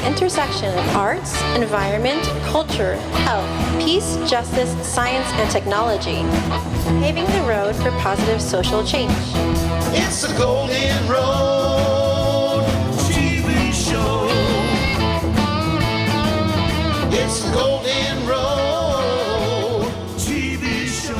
the intersection of arts, environment, culture, health, peace, justice, science, and technology, paving the road for positive social change. It's a Golden Road TV show. It's a Golden Road TV show.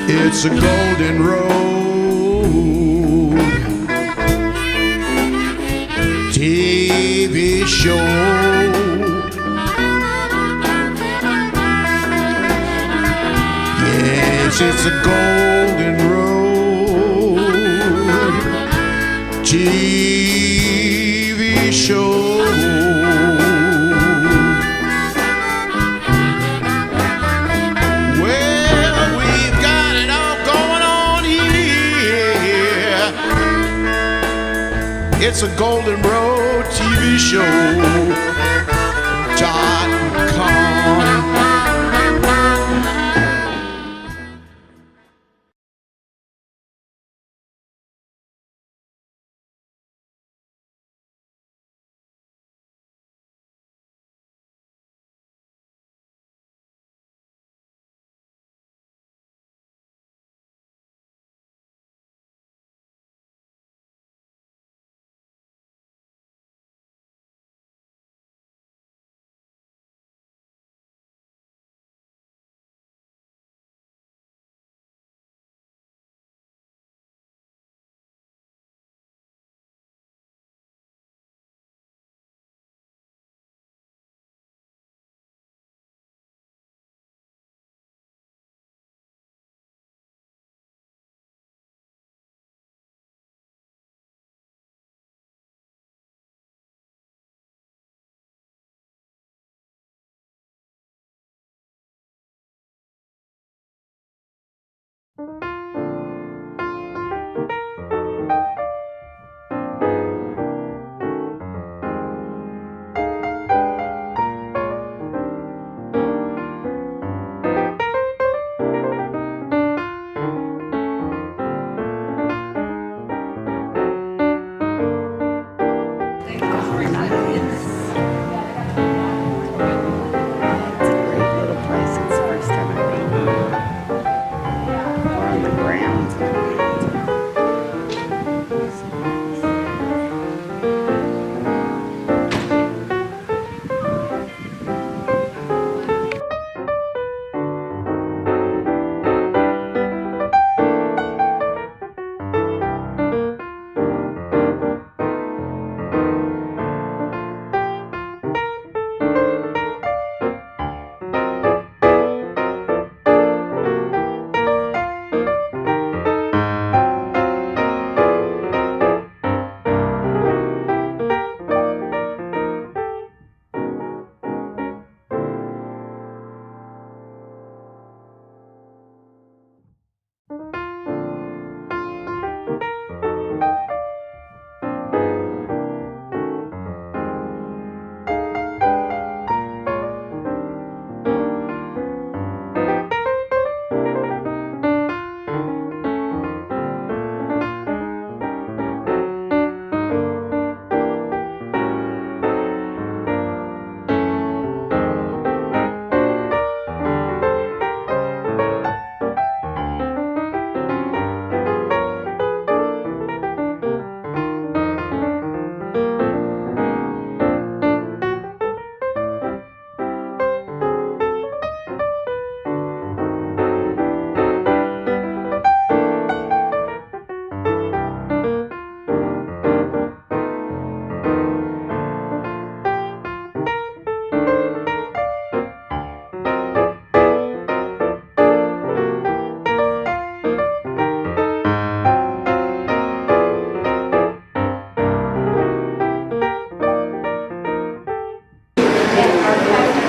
It's a Golden Road TV show. Yes, it's a Golden Road TV show. It's a Golden Road TV show.com.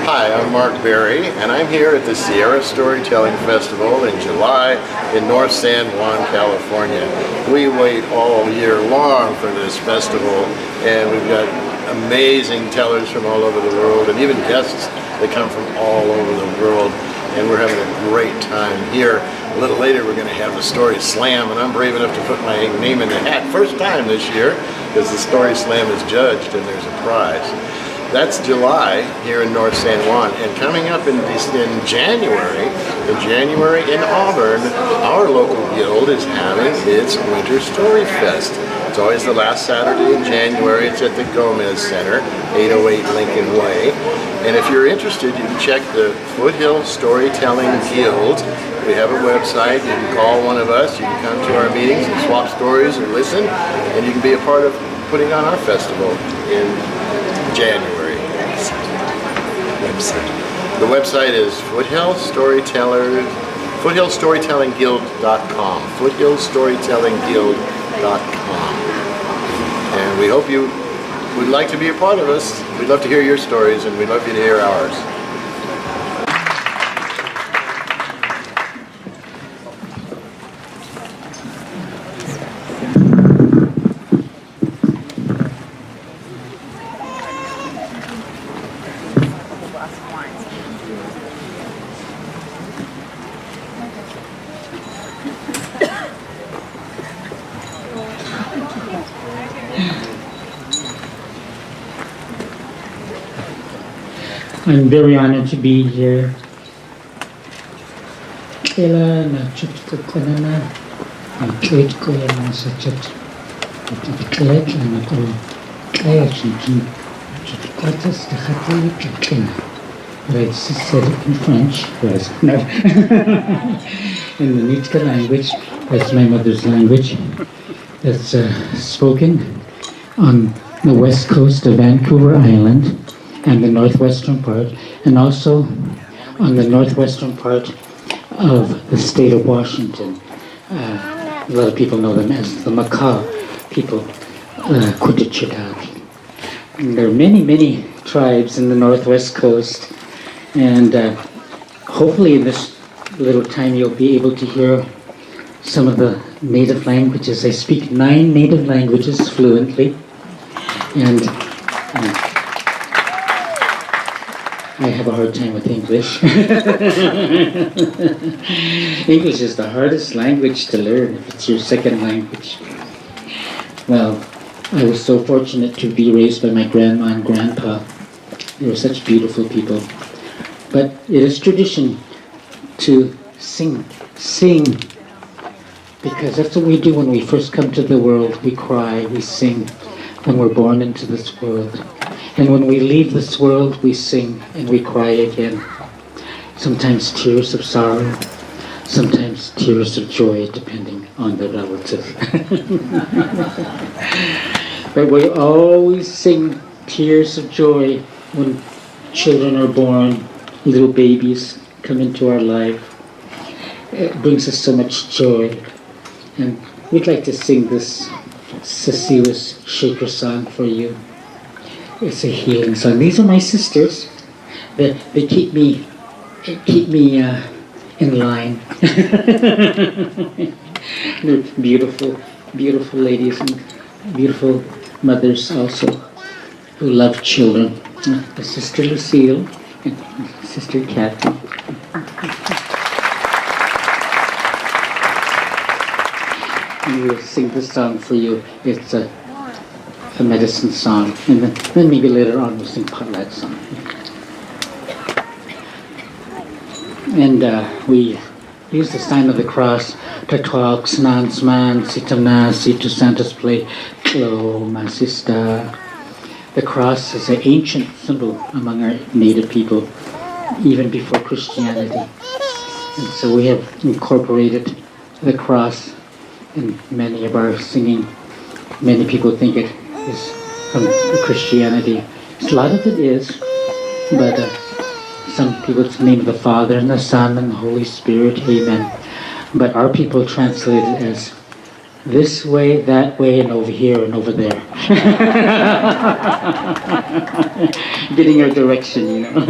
Hi, I'm Mark Berry, and I'm here at the Sierra Storytelling Festival in July in North San Juan, California. We wait all year long for this festival, and we've got amazing tellers from all over the world, and even guests that come from all over the world, and we're having a great time here. A little later we're going to have the Story Slam, and I'm brave enough to put my name in the hat, first time this year, because the Story Slam is judged and there's a prize. That's July here in North San Juan, and coming up in January in Auburn, our local guild is having its Winter Story Fest. It's always the last Saturday in January. It's at the Gomez Center, 808 Lincoln Way. And if you're interested, you can check the Foothill Storytelling Guild. We have a website. You can call one of us. You can come to our meetings and swap stories and listen, and you can be a part of putting on our festival in January. The website is FoothillStorytellingGuild.com. FoothillStorytellingGuild.com. And we hope you would like to be a part of us. We'd love to hear your stories, and we'd love you to hear ours. I'm very honored to be here. Kailan na chut ko na ang tweet ko yan sa chat. Kaya ko kaya chut katas de khatili kitchen. I said it in French, yes. No. In the Nitka language, that's my mother's language. That's spoken on the west coast of Vancouver Island and the northwestern part, and also on the northwestern part of the state of Washington. A lot of people know them as the Makah people, Kutichitaq. There are many, many tribes in the northwest coast, and hopefully in this little time you'll be able to hear some of the native languages. I speak 9 native languages fluently, and I have a hard time with English. English is the hardest language to learn if it's your second language. Well, I was so fortunate to be raised by my grandma and grandpa. They were such beautiful people. But it is tradition to sing, because that's what we do when we first come to the world. We cry, we sing when we're born into this world. And when we leave this world, we sing and we cry again. Sometimes tears of sorrow, sometimes tears of joy, depending on the relative. But we always sing tears of joy when children are born, little babies come into our life. It brings us so much joy. And we'd like to sing this Cecila's Shaker song for you. It's a healing song. These are my sisters. They keep me in line. They're beautiful, beautiful ladies and beautiful mothers also who love children. Sister Lucille and Sister Kathy. And we'll sing this song for you. It's a medicine song, and then maybe later on we'll sing potlatch song. And we use the sign of the cross. Tatwalk snansman sitamna situ santas play klo masista. The cross is an ancient symbol among our native people, even before Christianity. And so we have incorporated the cross in many of our singing. Many people think it is from Christianity. A lot of it is, but some people it's the name of the Father and the Son and the Holy Spirit, amen. But our people translate it as this way, that way, and over here and over there. Getting our direction, you know.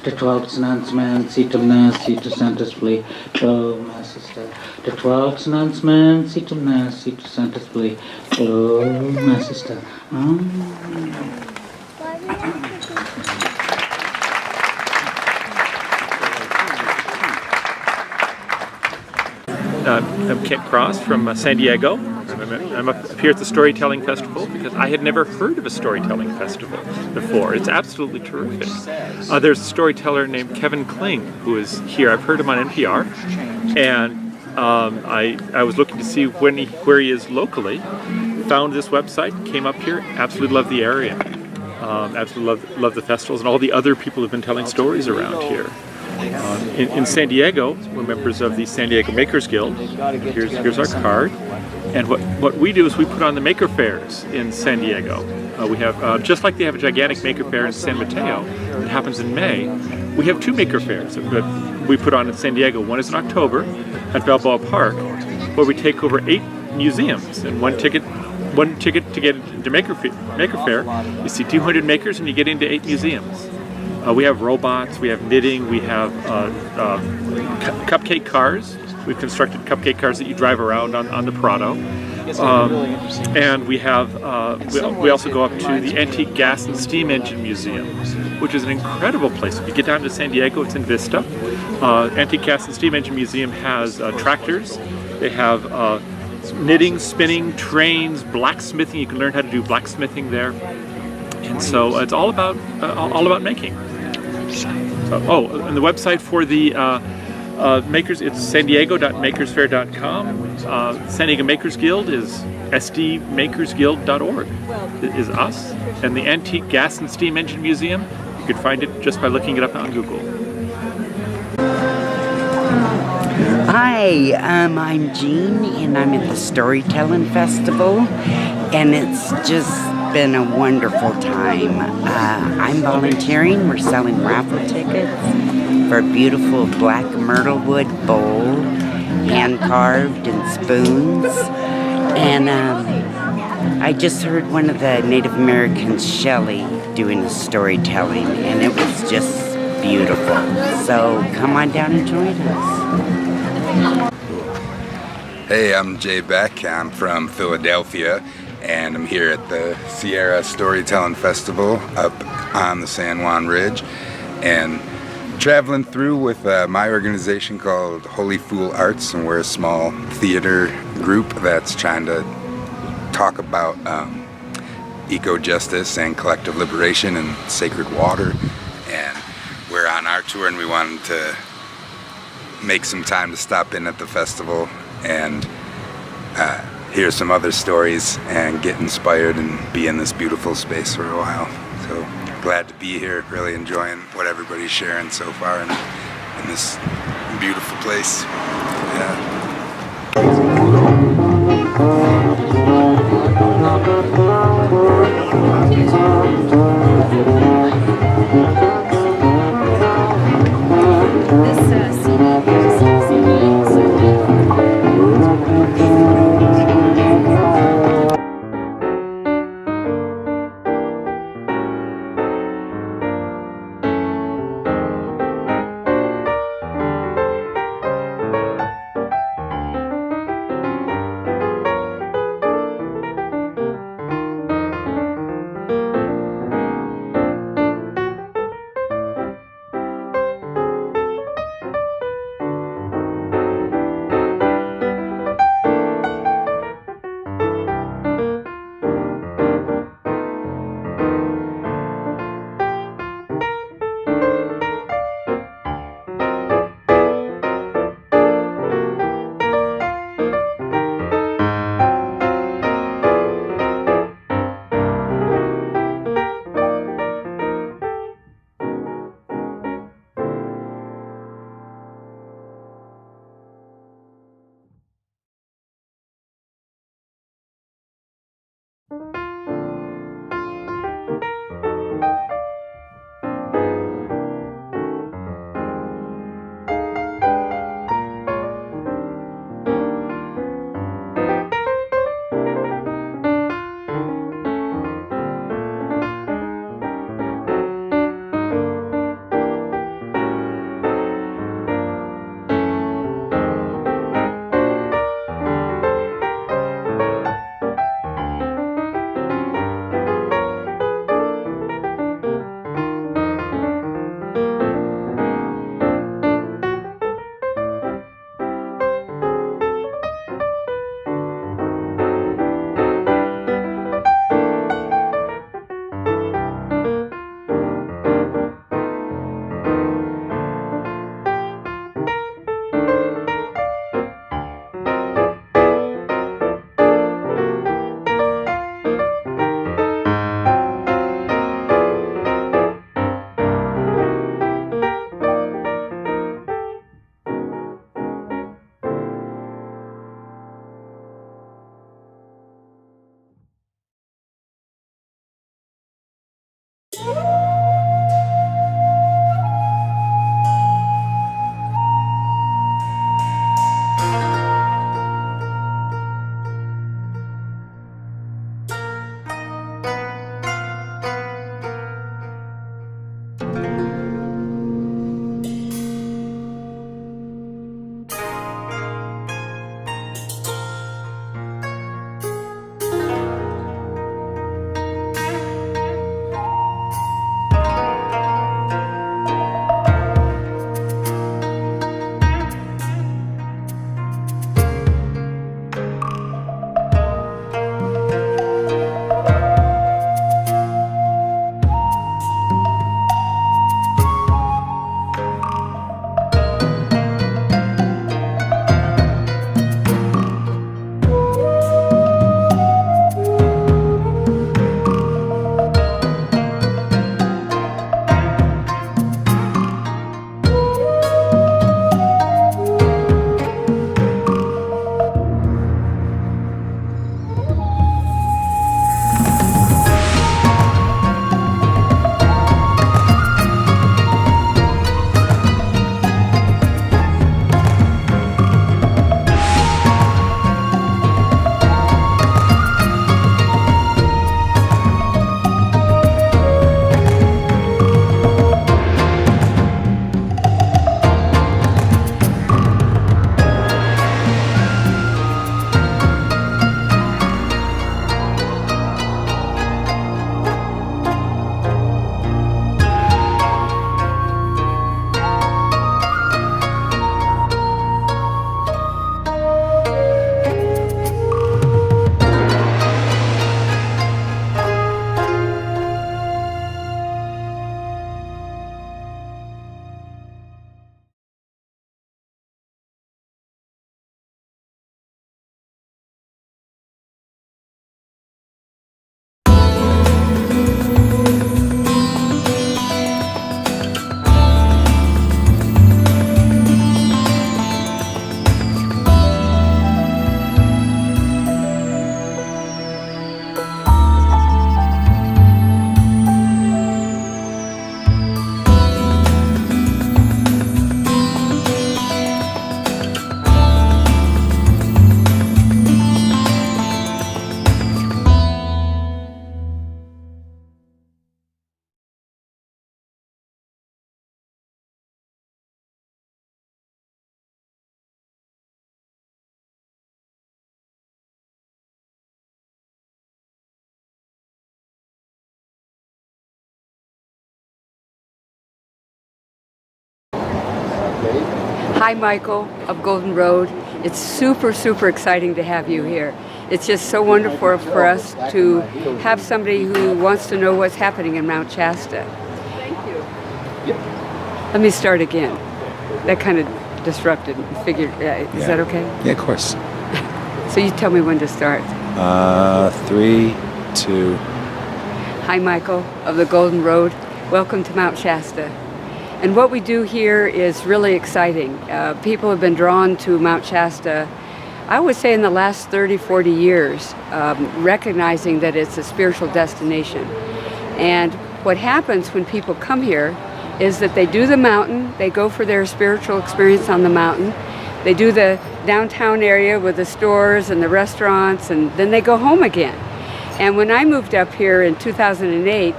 The 12 man, Situ Santa's play. Oh, my sister. The 12 man, Situ Santa's play. Oh, my sister. I'm Kent Cross from San Diego. I'm up here at the Storytelling Festival because I had never heard of a storytelling festival before. It's absolutely terrific. There's a storyteller named Kevin Kling who is here. I've heard him on NPR, and I was looking to see where he is locally. Found this website, came up here, absolutely love the area. Absolutely love the festivals and all the other people who've been telling stories around here. In San Diego, we're members of the San Diego Makers Guild. Here's our card. And what we do is we put on the maker fairs in San Diego. We have, just like they have a gigantic maker fair in San Mateo that happens in May, we have 2 maker fairs that we put on in San Diego. One is in October at Balboa Park, where we take over 8 museums, and one ticket to get into Maker Fair, you see 200 makers and you get into 8 museums. We have robots, we have knitting, we have cupcake cars. We've constructed cupcake cars that you drive around on the Prado. And we have we also go up to the Antique Gas and Steam Engine Museum, which is an incredible place. If you get down to San Diego, it's in Vista. Antique Gas and Steam Engine Museum has tractors. They have knitting, spinning, trains, blacksmithing. You can learn how to do blacksmithing there, and so it's all about making. So, and the website for the makers, it's sandiego.makersfair.com. San Diego Makers Guild is sdmakersguild.org. Is us, and the Antique Gas and Steam Engine Museum, you could find it just by looking it up on Google. Hi, I'm Jean, and I'm at the Storytelling Festival, and it's just been a wonderful time. I'm volunteering. We're selling raffle tickets for a beautiful black myrtle wood bowl, hand-carved and spoons. And I just heard one of the Native Americans, Shelley, doing a storytelling, and it was just beautiful. So come on down and join us. Hey, I'm Jay Beck. I'm from Philadelphia, and I'm here at the Sierra Storytelling Festival up on the San Juan Ridge, and traveling through with my organization called Holy Fool Arts, and we're a small theater group that's trying to talk about eco-justice and collective liberation and sacred water. And we're on our tour, and we wanted to make some time to stop in at the festival and hear some other stories and get inspired and be in this beautiful space for a while. So glad to be here, really enjoying what everybody's sharing so far in this beautiful place. Yeah. Hi, Michael of Golden Road. It's super, super exciting to have you here. It's just so wonderful for us to have somebody who wants to know what's happening in Mount Shasta. Thank you. Let me start again. That kind of disrupted. Figured, is that okay? Yeah, of course. So you tell me when to start. 3, 2. Hi, Michael of the Golden Road. Welcome to Mount Shasta. And what we do here is really exciting. People have been drawn to Mount Shasta, I would say in the last 30, 40 years, recognizing that it's a spiritual destination. And what happens when people come here is that they do the mountain, they go for their spiritual experience on the mountain, they do the downtown area with the stores and the restaurants, and then they go home again. And when I moved up here in 2008,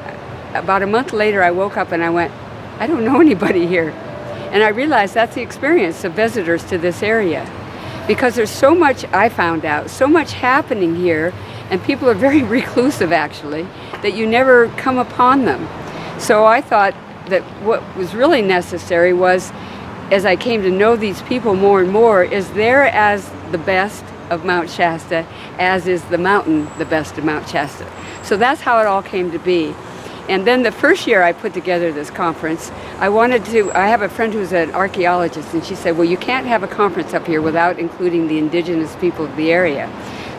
about a month later I woke up and I went, I don't know anybody here. And I realized that's the experience of visitors to this area. Because there's so much, I found out, so much happening here, and people are very reclusive actually, that you never come upon them. So I thought that what was really necessary was, as I came to know these people more and more, is they're as the best of Mount Shasta, as is the mountain the best of Mount Shasta. So that's how it all came to be. And then the first year I put together this conference, I have a friend who's an archaeologist, and she said, well, you can't have a conference up here without including the indigenous people of the area.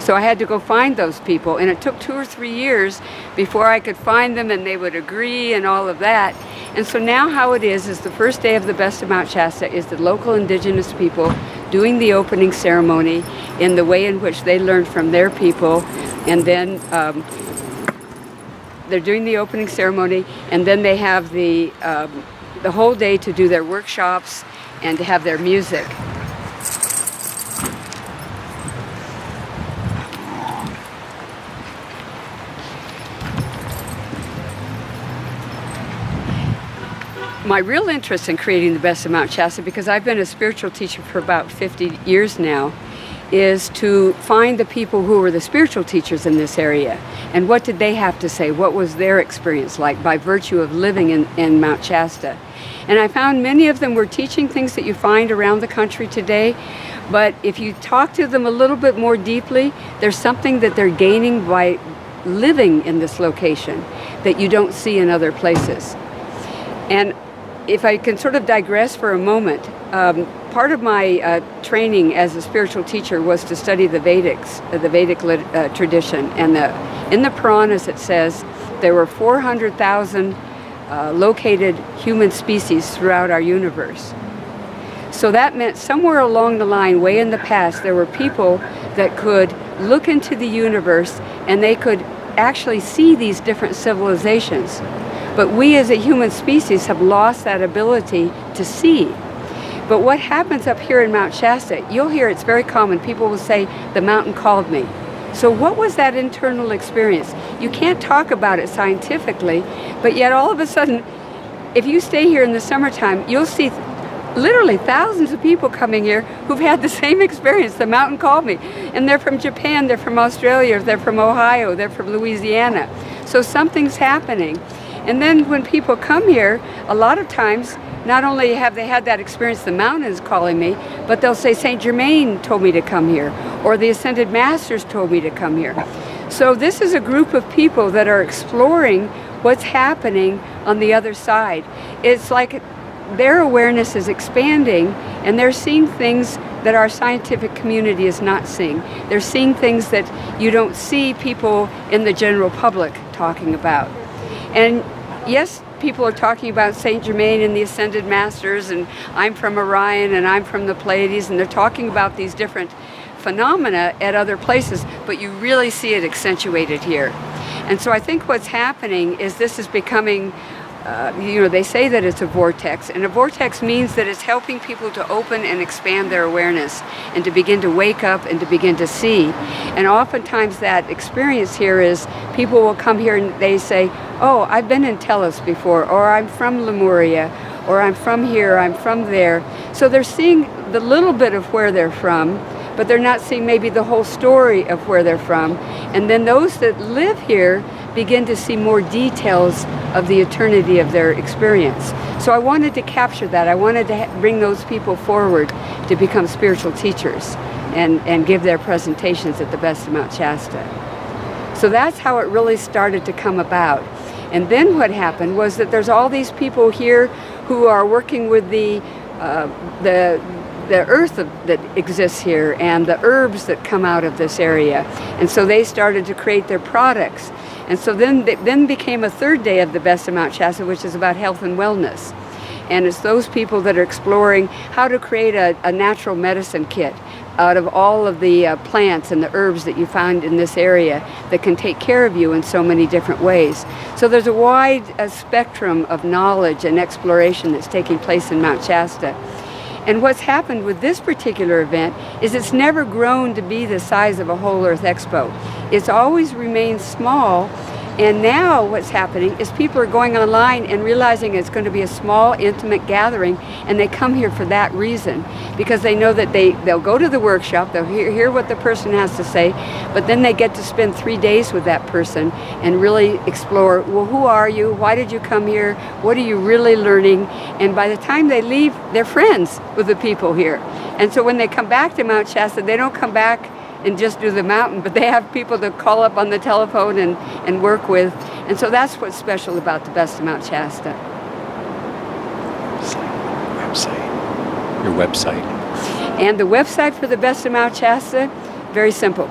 So I had to go find those people, and it took 2 or 3 years before I could find them and they would agree and all of that. And so now how it is the first day of the Best of Mount Shasta is the local indigenous people doing the opening ceremony in the way in which they learned from their people, and then they're doing the opening ceremony, and then they have the whole day to do their workshops and to have their music. My real interest in creating the Best of Mount Shasta, because I've been a spiritual teacher for about 50 years now, is to find the people who were the spiritual teachers in this area and what did they have to say, what was their experience like by virtue of living in Mount Shasta. And I found many of them were teaching things that you find around the country today, but if you talk to them a little bit more deeply, there's something that they're gaining by living in this location that you don't see in other places. And if I can sort of digress for a moment, part of my training as a spiritual teacher was to study the Vedic tradition. And in the Puranas it says there were 400,000 located human species throughout our universe. So that meant somewhere along the line, way in the past, there were people that could look into the universe and they could actually see these different civilizations. But we as a human species have lost that ability to see. But what happens up here in Mount Shasta, you'll hear it's very common. People will say, the mountain called me. So what was that internal experience? You can't talk about it scientifically, but yet all of a sudden, if you stay here in the summertime, you'll see literally thousands of people coming here who've had the same experience. The mountain called me. And they're from Japan, they're from Australia, they're from Ohio, they're from Louisiana. So something's happening. And then when people come here, a lot of times, not only have they had that experience, the mountain is calling me, but they'll say, Saint Germain told me to come here, or the Ascended Masters told me to come here. So this is a group of people that are exploring what's happening on the other side. It's like their awareness is expanding, and they're seeing things that our scientific community is not seeing. They're seeing things that you don't see people in the general public talking about. And yes, people are talking about Saint Germain and the Ascended Masters, and I'm from Orion and I'm from the Pleiades, and they're talking about these different phenomena at other places, but you really see it accentuated here. And so I think what's happening is this is becoming, they say that it's a vortex, and a vortex means that it's helping people to open and expand their awareness and to begin to wake up and to begin to see. And oftentimes that experience here is people will come here and they say, oh, I've been in Tellus before, or I'm from Lemuria, or I'm from here, I'm from there. So they're seeing the little bit of where they're from, but they're not seeing maybe the whole story of where they're from. And then those that live here begin to see more details of the eternity of their experience. So I wanted to capture that. I wanted to bring those people forward to become spiritual teachers and give their presentations at the Best of Mount Shasta. So that's how it really started to come about. And then what happened was that there's all these people here who are working with the earth that exists here and the herbs that come out of this area. And so they started to create their products. And so then became a third day of the Best of Mount Shasta, which is about health and wellness. And it's those people that are exploring how to create a natural medicine kit out of all of the plants and the herbs that you find in this area that can take care of you in so many different ways. So there's a wide spectrum of knowledge and exploration that's taking place in Mount Shasta. And what's happened with this particular event is it's never grown to be the size of a Whole Earth Expo. It's always remained small, and now what's happening is people are going online and realizing it's going to be a small, intimate gathering, and they come here for that reason, because they know that they'll go to the workshop, they'll hear what the person has to say, but then they get to spend 3 days with that person and really explore, well, who are you? Why did you come here? What are you really learning? And by the time they leave, they're friends with the people here. And so when they come back to Mount Shasta, they don't come back and just do the mountain, but they have people to call up on the telephone and work with. And so that's what's special about the Best of Mount Shasta. Your website. And the website for the Best of Mount Shasta, very simple,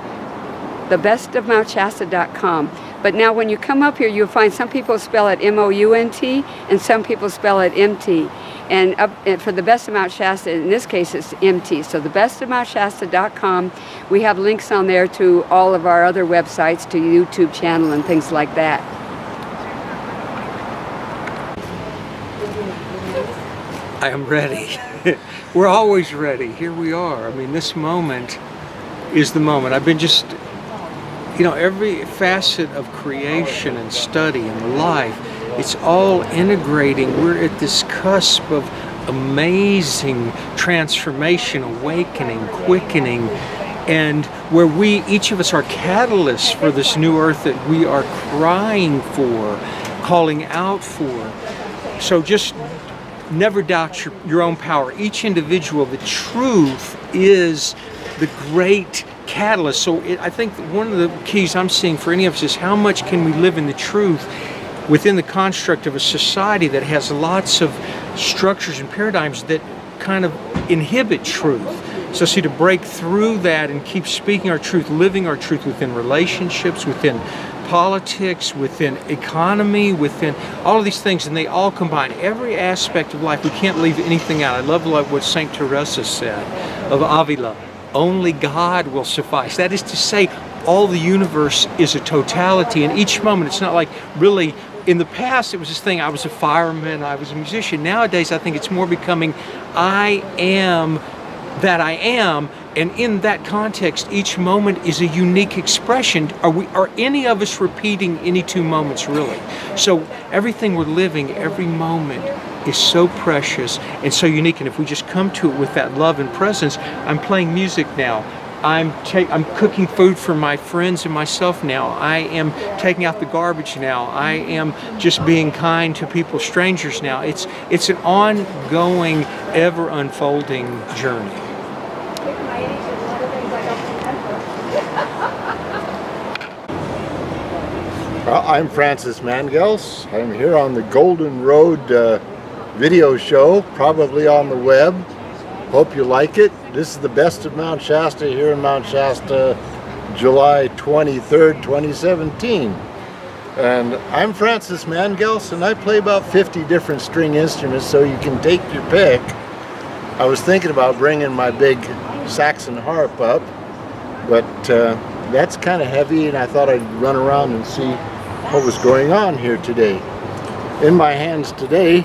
thebestofmountshasta.com. But now when you come up here, you'll find some people spell it M-O-U-N-T and some people spell it M-T. And for the Best of Mount Shasta, in this case, it's MT. So thebestofmountshasta.com, we have links on there to all of our other websites, to YouTube channel and things like that. I am ready. We're always ready. Here we are. I mean, this moment is the moment. I've been just, every facet of creation and study and life, it's all integrating. We're at this cusp of amazing transformation, awakening, quickening, and where each of us are catalysts for this new earth that we are crying for, calling out for. So just never doubt your own power. Each individual, the truth is the great catalyst. So I think one of the keys I'm seeing for any of us is how much can we live in the truth within the construct of a society that has lots of structures and paradigms that kind of inhibit truth. So see, to break through that and keep speaking our truth, living our truth within relationships, within politics, within economy, within all of these things, and they all combine. Every aspect of life, we can't leave anything out. I love what St. Teresa said of Avila, only God will suffice. That is to say, all the universe is a totality, and each moment, it's not like really, in the past it was this thing, I was a fireman, I was a musician. Nowadays I think it's more becoming, I am that I am, and in that context each moment is a unique expression. Are any of us repeating any two moments really? So everything we're living, every moment is so precious and so unique, and if we just come to it with that love and presence. I'm playing music now. I'm cooking food for my friends and myself now. I am taking out the garbage now. I am just being kind to people, strangers now. It's an ongoing, ever unfolding journey. Well, I'm Francis Mangels. I'm here on the Golden Road video show, probably on the web. Hope you like it. This is the Best of Mount Shasta here in Mount Shasta, July 23rd, 2017. And I'm Francis Mangels, and I play about 50 different string instruments, so you can take your pick. I was thinking about bringing my big Saxon harp up, but that's kind of heavy, and I thought I'd run around and see what was going on here today. In my hands today,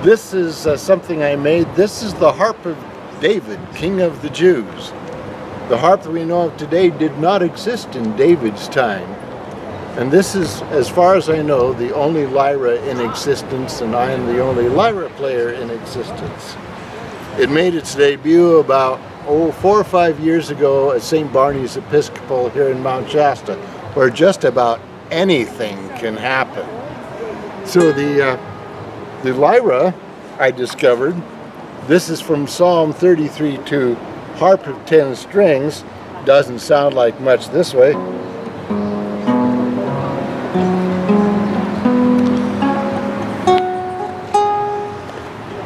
this is something I made. This is the harp of David, King of the Jews. The harp that we know of today did not exist in David's time. And this is, as far as I know, the only lyra in existence, and I am the only lyra player in existence. It made its debut about 4 or 5 years ago at St. Barney's Episcopal here in Mount Shasta, where just about anything can happen. So the lyra I discovered, this is from Psalm 33:2, harp of 10 strings, doesn't sound like much this way.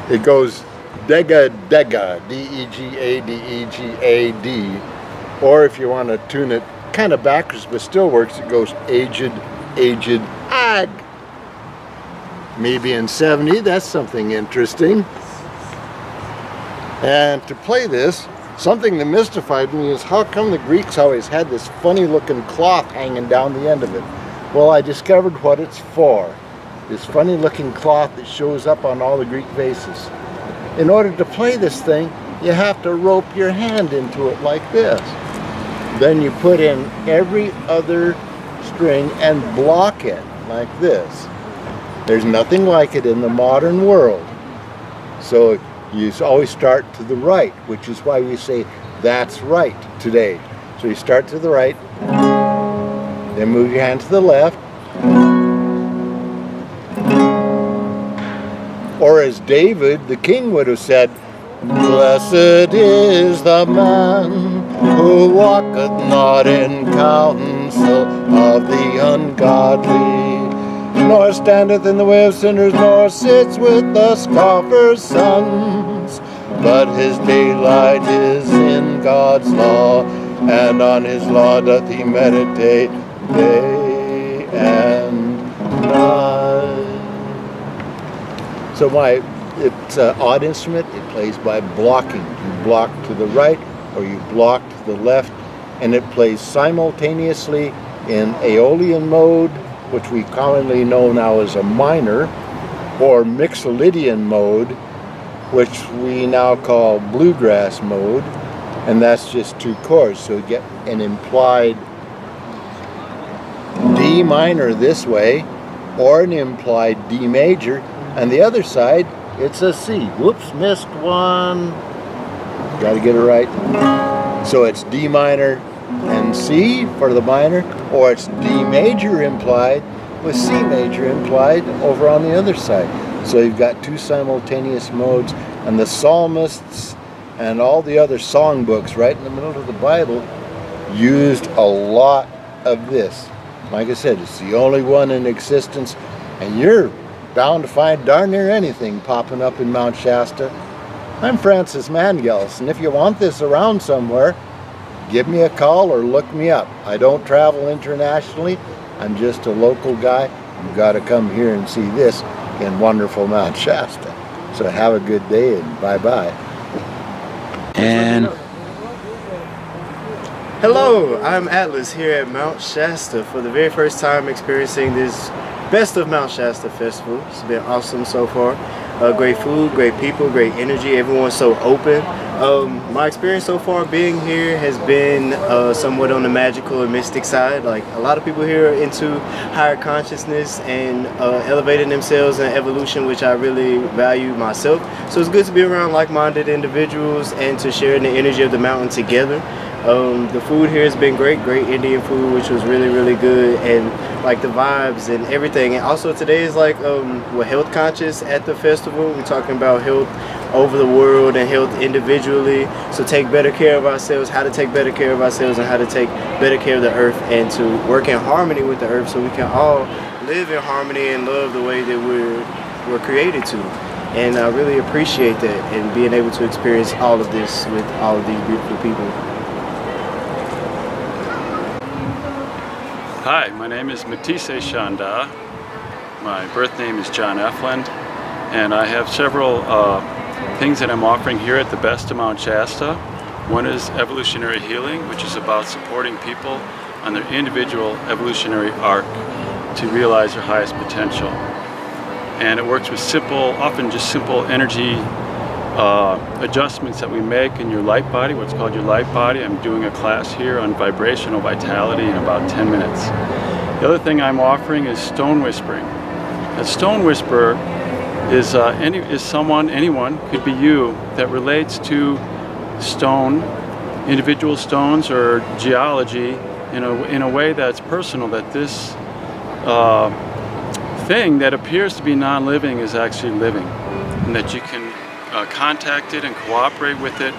It goes dega dega, D-E-G-A, D-E-G-A-D. Or if you want to tune it kind of backwards but still works, it goes aged, aged, ag. Me being 70, that's something interesting. And to play this, something that mystified me is how come the Greeks always had this funny looking cloth hanging down the end of it? Well, I discovered what it's for. This funny looking cloth that shows up on all the Greek vases. In order to play this thing, you have to rope your hand into it like this. Then you put in every other string and block it like this. There's nothing like it in the modern world. So you always start to the right, which is why we say that's right today. So you start to the right, then move your hand to the left. Or as David, the king, would have said, blessed is the man who walketh not in counsel of the ungodly, nor standeth in the way of sinners, nor sits with the scoffers' sons. But his delight is in God's law, and on his law doth he meditate day and night. So it's an odd instrument. It plays by blocking. You block to the right or you block to the left, and it plays simultaneously in Aeolian mode, which we commonly know now as a minor, or Mixolydian mode, which we now call bluegrass mode, and that's just 2 chords. So you get an implied D minor this way, or an implied D major, and the other side, it's a C. Whoops, missed one. Got to get it right. So it's D minor and C for the minor, or it's D major implied with C major implied over on the other side. So you've got 2 simultaneous modes, and the psalmists and all the other songbooks right in the middle of the Bible used a lot of this. Like I said, it's the only one in existence, and you're bound to find darn near anything popping up in Mount Shasta. I'm Francis Mangels, and if you want this around somewhere, give me a call or look me up. I don't travel internationally. I'm just a local guy. You've got to come here and see this in wonderful Mount Shasta. So have a good day and bye-bye. And hello, I'm Atlas here at Mount Shasta for the very first time experiencing this Best of Mount Shasta Festival. It's been awesome so far. Great food, great people, great energy. Everyone's so open. My experience so far being here has been somewhat on the magical and mystic side. Like, a lot of people here are into higher consciousness and elevating themselves and evolution, which I really value myself. So it's good to be around like-minded individuals and to share in the energy of the mountain together. The food here has been great Indian food, which was really, really good, and like the vibes and everything. And also today is like we're health conscious at the festival. We're talking about health over the world and health individually. So take better care of ourselves, how to take better care of ourselves, and how to take better care of the earth, and to work in harmony with the earth so we can all live in harmony and love the way that we're created to. And I really appreciate that, and being able to experience all of this with all of these beautiful people. Hi, my name is Matisse Chanda. My birth name is John Efland, and I have several things that I'm offering here at the Best of Mount Shasta. One is evolutionary healing, which is about supporting people on their individual evolutionary arc to realize their highest potential. And it works with often just simple energy adjustments that we make in your light body, what's called your light body. I'm doing a class here on vibrational vitality in about 10 minutes. The other thing I'm offering is stone whispering. A stone whisperer is anyone, could be you, that relates to stone, individual stones or geology in a way that's personal, that this thing that appears to be non-living is actually living, and that you can contact it and cooperate with it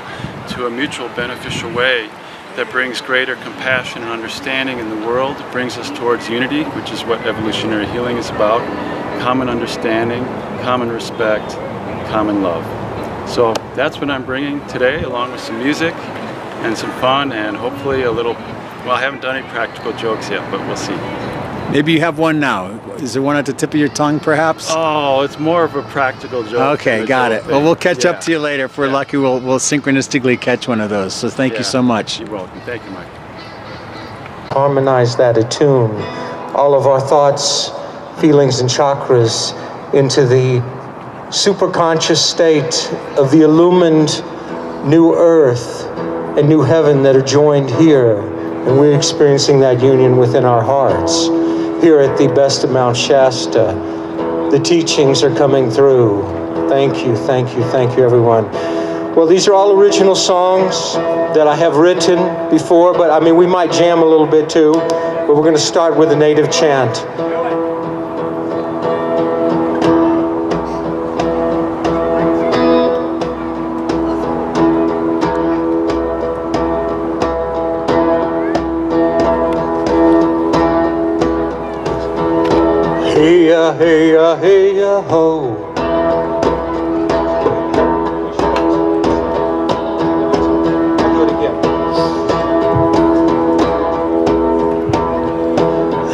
to a mutual beneficial way that brings greater compassion and understanding in the world. It brings us towards unity, which is what evolutionary healing is about. Common understanding, common respect, common love. So that's what I'm bringing today, along with some music and some fun, and hopefully a little, well, I haven't done any practical jokes yet, but we'll see. maybe you have one now. Is there one at the tip of your tongue, perhaps? Oh, it's more of a practical joke. Okay, got it. Well, we'll catch up to you later. If we're lucky, we'll synchronistically catch one of those. So thank you so much. You're welcome. Thank you, Mike. Harmonize that, attune all of our thoughts, feelings, and chakras into the superconscious state of the illumined new earth and new heaven that are joined here. And we're experiencing that union within our hearts. Here at the best of Mount Shasta, the teachings are coming through. Thank you, thank you, thank you, everyone. Well, these are all original songs that I have written before, but I mean, we might jam a little bit too, but we're going to start with a native chant. Hey ya, hey ya, hey ya, ho.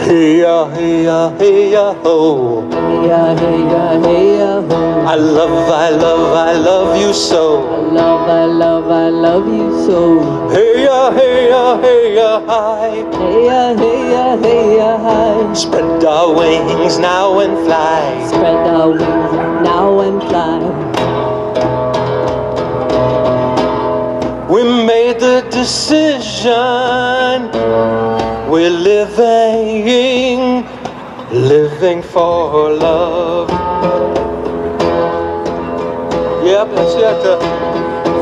Hey ya, hey ya, hey ya, ho. Hey ya, hey ya, hey ya, ho. I love you so. I love you so. Hey ya, hey ya, hey ya, hi. Hey ya, hey ya, hey ya, hi. Spread our wings now and fly. Spread our wings now and fly. We made the decision. We're living for love. Yep, that's it.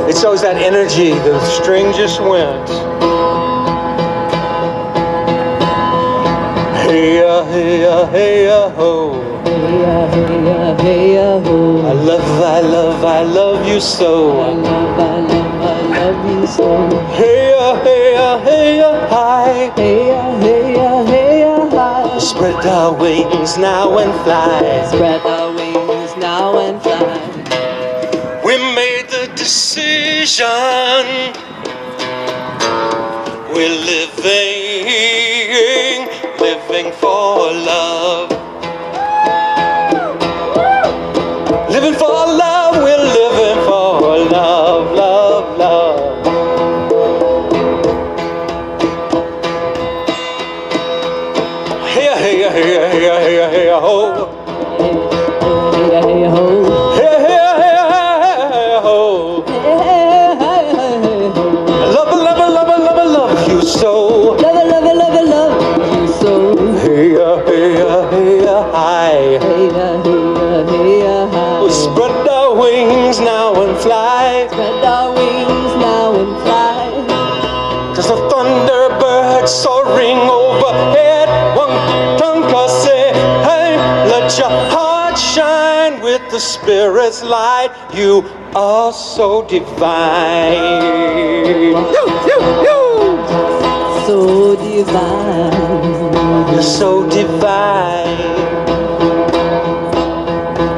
It shows that energy, the string just went. Hey ya, hey ya, hey ya, ho. Hey ya, hey ya, hey ya, ho. I love you so. I love you so. Hey ya, hey ya, hey ya, hi. Hey ya, hey ya, hey ya, hi. Spread our wings now and fly. Spread our wings now and fly. We made the decision. We're living for love. Living for love, we're living for love, love, love. Hey, hey, hey, hey, hey, hey, hey, ho. Hey, hey, ho. Hey, hey, hey, hey, ho. Hey, hey, hey, ho. Love you so. Love you so. Hey, hey, hey, hi. Hey, hey, hi. Spread our wings now and fly. Spread our wings now and fly. Cause the thunderbirds soaring overhead. One tongue say, hey, let your heart shine with the Spirit's light. You are so divine. So divine. You're so divine.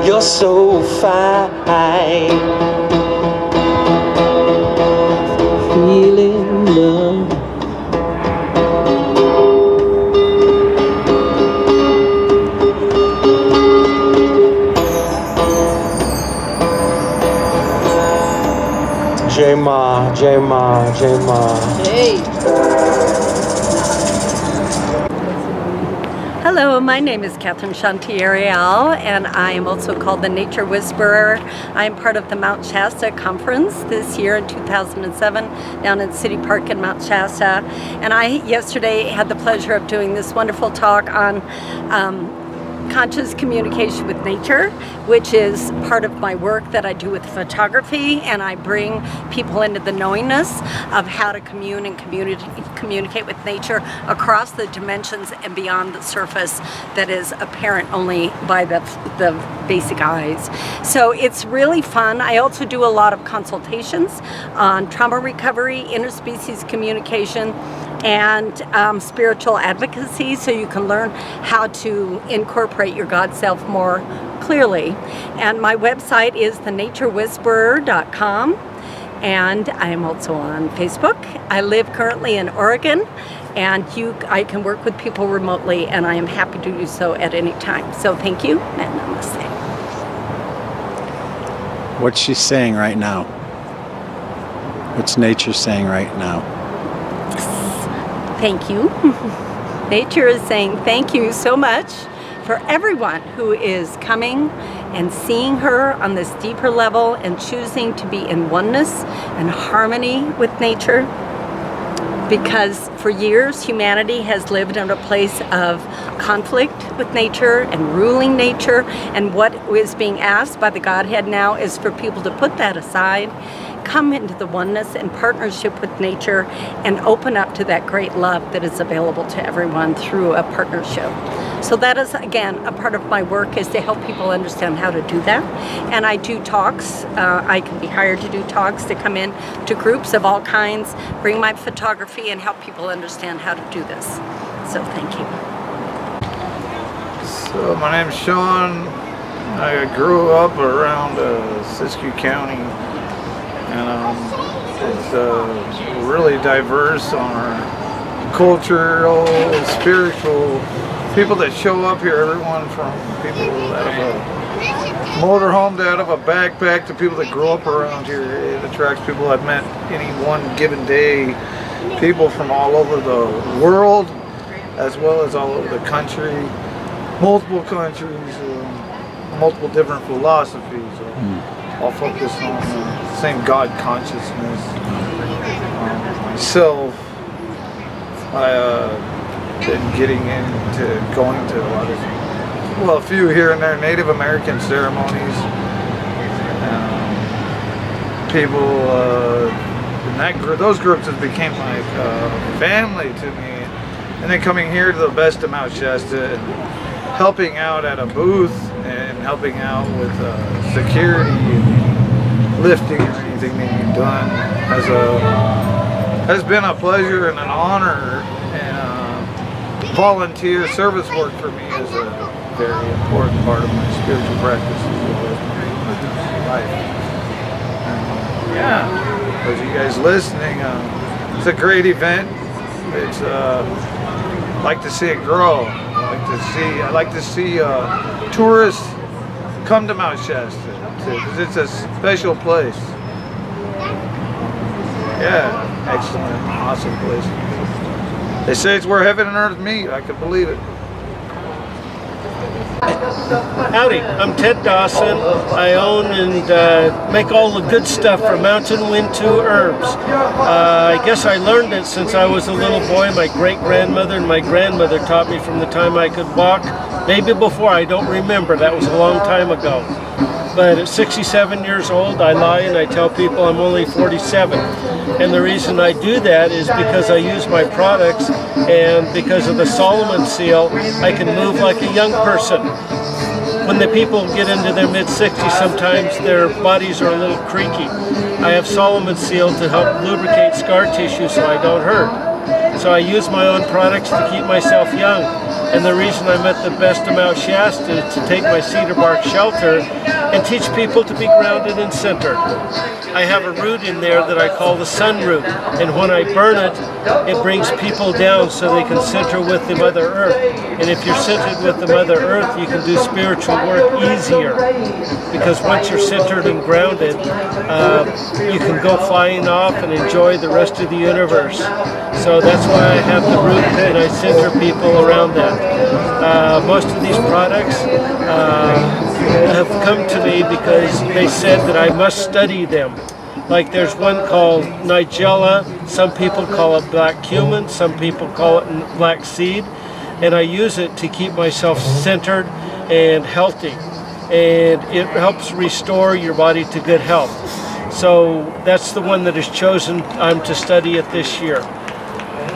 You're so fine. Feeling love. Jai Ma, Jai Ma, Jai Ma. Hey. Hello, my name is Catherine Chantierial, and I am also called the Nature Whisperer. I am part of the Mount Shasta Conference this year in 2007 down at City Park in Mount Shasta. And I yesterday had the pleasure of doing this wonderful talk on conscious communication with nature, which is part of my work that I do with photography, and I bring people into the knowingness of how to commune and communicate with nature across the dimensions and beyond the surface that is apparent only by the basic eyes. So it's really fun. I also do a lot of consultations on trauma recovery, interspecies communication, and spiritual advocacy, so you can learn how to incorporate your God self more clearly. And my website is thenaturewhisperer.com, and I am also on Facebook. I live currently in Oregon, and I can work with people remotely, and I am happy to do so at any time. So thank you, and namaste. What's she saying right now? What's nature saying right now? Thank you. Nature is saying thank you so much for everyone who is coming and seeing her on this deeper level and choosing to be in oneness and harmony with nature. Because for years humanity has lived in a place of conflict with nature and ruling nature, and what is being asked by the Godhead now is for people to put that aside, come into the oneness and partnership with nature, and open up to that great love that is available to everyone through a partnership. So that is, again, a part of my work, is to help people understand how to do that. And I do talks. I can be hired to do talks, to come in to groups of all kinds, bring my photography, and help people understand how to do this. So thank you. So my name's Sean. I grew up around Siskiyou County, and it's really diverse on our cultural, spiritual people that show up here. Everyone from people out of a motorhome to out of a backpack to people that grow up around here. It attracts people I've met any one given day. People from all over the world, as well as all over the country, multiple countries, multiple different philosophies. All focused on the same God consciousness. Myself, I've been getting into going to a lot of, well, a few here and there, Native American ceremonies. People, those groups have became like family to me. And then coming here to the best of Mount Shasta and helping out at a booth and helping out with security and lifting or anything being done has been a pleasure and an honor. And volunteer service work for me is a very important part of my spiritual practice as well as my life. Yeah, those of you guys listening, it's a great event. It's I like to see it grow. I like to see tourists come to Mount Shasta because it's a special place. Yeah, excellent, awesome place. They say it's where heaven and earth meet. I could believe it. Howdy, I'm Ted Dawson. I own and make all the good stuff from mountain wind to herbs. I guess I learned it since I was a little boy. My great-grandmother and my grandmother taught me from the time I could walk. Maybe before, I don't remember. That was a long time ago. But at 67 years old, I lie and I tell people I'm only 47. And the reason I do that is because I use my products, and because of the Solomon seal, I can move like a young person. When the people get into their mid-60s, sometimes their bodies are a little creaky. I have Solomon seal to help lubricate scar tissue so I don't hurt. So I use my own products to keep myself young. And the reason I'm at the best of Mount Shasta is to take my cedar bark shelter and teach people to be grounded and centered. I have a root in there that I call the sun root, and when I burn it, it brings people down so they can center with the Mother Earth. And if you're centered with the Mother Earth, you can do spiritual work easier, because once you're centered and grounded, you can go flying off and enjoy the rest of the universe. So that's why I have the root, and I center people around that. Most of these products have come to me because they said that I must study them. Like there's one called Nigella, some people call it black cumin, some people call it black seed, and I use it to keep myself centered and healthy, and it helps restore your body to good health. So that's the one that is chosen. I'm to study it this year.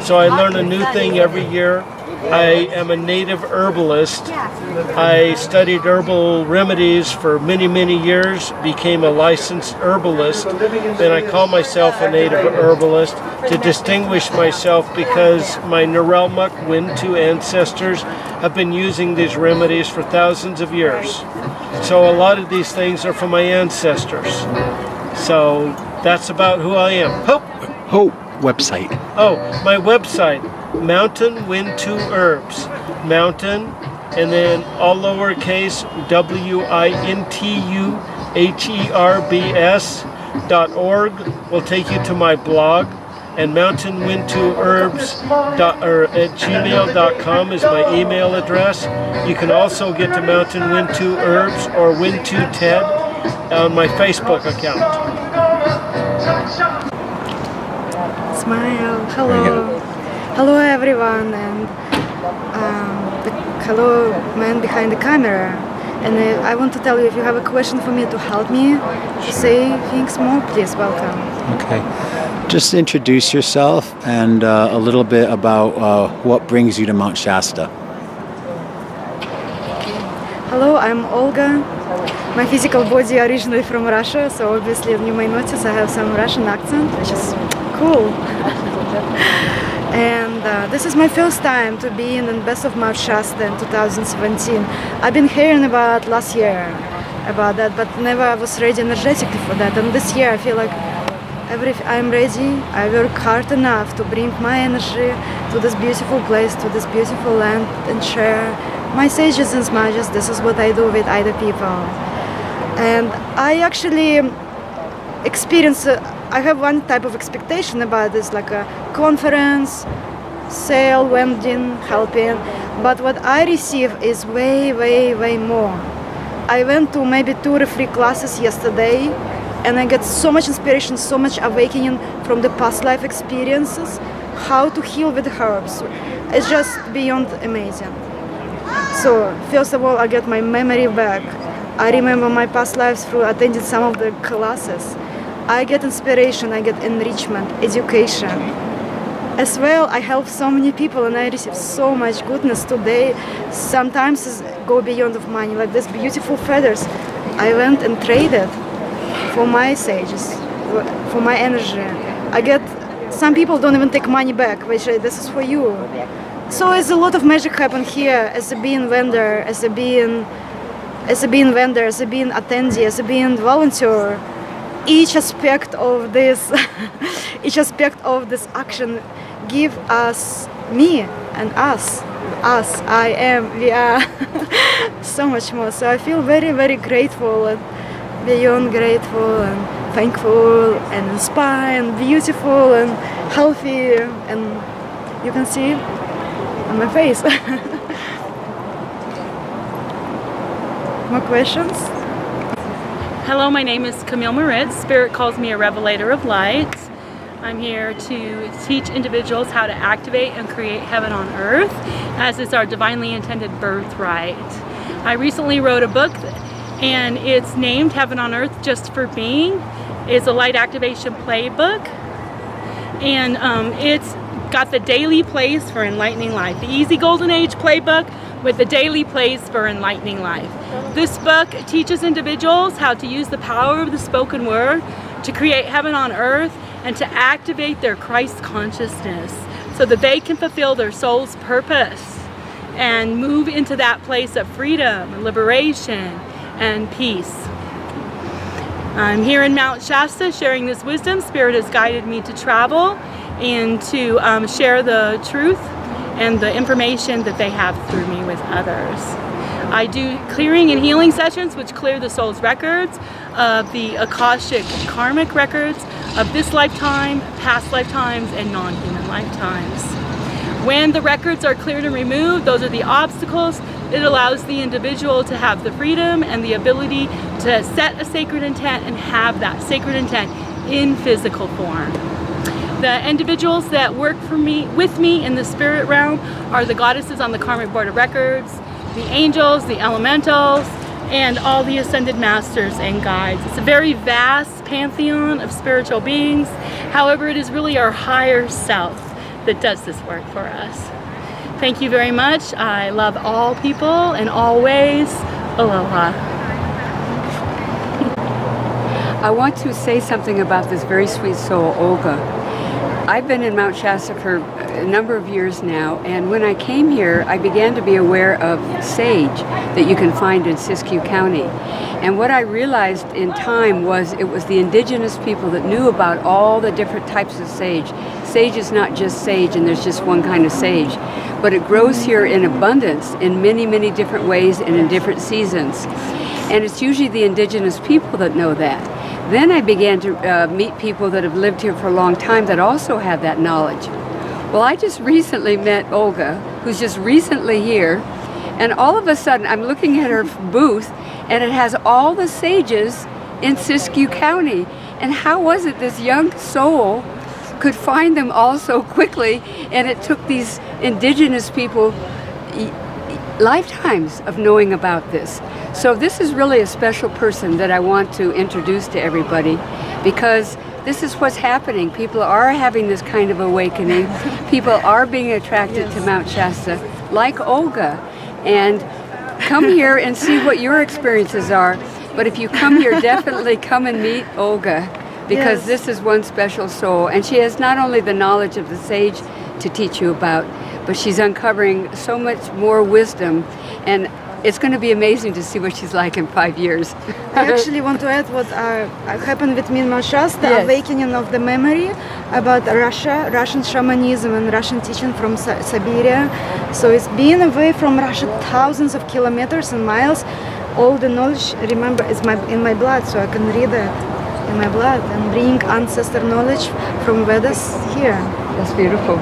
So I learn a new thing every year. I am a native herbalist. I studied herbal remedies for many, many years, became a licensed herbalist. Then I call myself a native herbalist to distinguish myself because my Nurelmuk Wintu ancestors have been using these remedies for thousands of years. So a lot of these things are from my ancestors. So that's about who I am. Hope website. Oh, my website, Mountain Wintu Herbs. Mountain, and then all lowercase, WINTUHERBS.org will take you to my blog, and mountainwintuherbs@gmail.com is my email address. You can also get to Mountain Wintu Herbs or Wintu Ted on my Facebook account. Smile. Hello. Hello everyone, and hello man behind the camera. And I want to tell you, if you have a question for me to help me to say things more, please welcome. Okay. Just introduce yourself and a little bit about what brings you to Mount Shasta. Hello, I'm Olga. My physical body originally from Russia, so obviously you may notice I have some Russian accent, which is cool. And this is my first time to be in the Best of Mount Shasta in 2017. I've been hearing about last year about that, but never was ready energetically for that. And this year I feel like I'm ready. I work hard enough to bring my energy to this beautiful place, to this beautiful land, and share my sages and smages. This is what I do with other people. And I actually experience, I have one type of expectation about this, like a conference, sale, vending, helping. But what I receive is way, way, way more. I went to maybe 2 or 3 classes yesterday, and I get so much inspiration, so much awakening from the past life experiences, how to heal with herbs. It's just beyond amazing. So first of all, I get my memory back. I remember my past lives through attending some of the classes. I get inspiration, I get enrichment, education. As well, I help so many people and I receive so much goodness today. Sometimes it go beyond of money, like these beautiful feathers. I went and traded for my sages, for my energy. I get, some people don't even take money back, which this is for you. So there's a lot of magic happen here as a being vendor, as a being vendor, as a being attendee, as a being volunteer. Each aspect of this, action give us, me and us, I am, we are, so much more. So I feel very, very grateful and beyond grateful and thankful and inspired and beautiful and healthy, and you can see on my face. More questions? Hello, my name is Camille Moritz. Spirit calls me a revelator of light. I'm here to teach individuals how to activate and create heaven on earth, as is our divinely intended birthright. I recently wrote a book, and it's named Heaven on Earth Just for Being. It's a light activation playbook, and it's got the daily plays for enlightening life. The Easy Golden Age playbook with the daily plays for enlightening life. This book teaches individuals how to use the power of the spoken word to create heaven on earth and to activate their Christ consciousness so that they can fulfill their soul's purpose and move into that place of freedom, liberation, and peace. I'm here in Mount Shasta sharing this wisdom. Spirit has guided me to travel and to share the truth and the information that they have through me with others. I do clearing and healing sessions which clear the soul's records of the Akashic karmic records of this lifetime, past lifetimes, and non-human lifetimes. When the records are cleared and removed, those are the obstacles. It allows the individual to have the freedom and the ability to set a sacred intent and have that sacred intent in physical form. The individuals that work with me in the spirit realm are the goddesses on the karmic board of records, the angels, the elementals, and all the ascended masters and guides. It's a very vast pantheon of spiritual beings. However, it is really our higher self that does this work for us. Thank you very much. I love all people in all ways. Aloha. I want to say something about this very sweet soul, Olga. I've been in Mount Shasta for a number of years now, and when I came here, I began to be aware of sage that you can find in Siskiyou County. And what I realized in time was it was the indigenous people that knew about all the different types of sage. Sage is not just sage, and there's just one kind of sage, but it grows here in abundance in many, many different ways and in different seasons. And it's usually the indigenous people that know that. Then I began to meet people that have lived here for a long time that also have that knowledge. Well, I just recently met Olga, who's just recently here, and all of a sudden I'm looking at her booth and it has all the sages in Siskiyou County. And how was it this young soul could find them all so quickly, and it took these indigenous people lifetimes of knowing about this. So this is really a special person that I want to introduce to everybody, because this is what's happening. People are having this kind of awakening. People are being attracted to Mount Shasta, like Olga. And come here and see what your experiences are. But if you come here, definitely come and meet Olga, because this is one special soul. And she has not only the knowledge of the sage to teach you about, but she's uncovering so much more wisdom, and it's going to be amazing to see what she's like in 5 years. I actually want to add what happened with me in Mount Shasta, awakening of the memory about Russia, Russian shamanism and Russian teaching from Siberia. So it's being away from Russia thousands of kilometers and miles. All the knowledge, remember, is in my blood, so I can read it in my blood and bring ancestor knowledge from Vedas here. That's beautiful.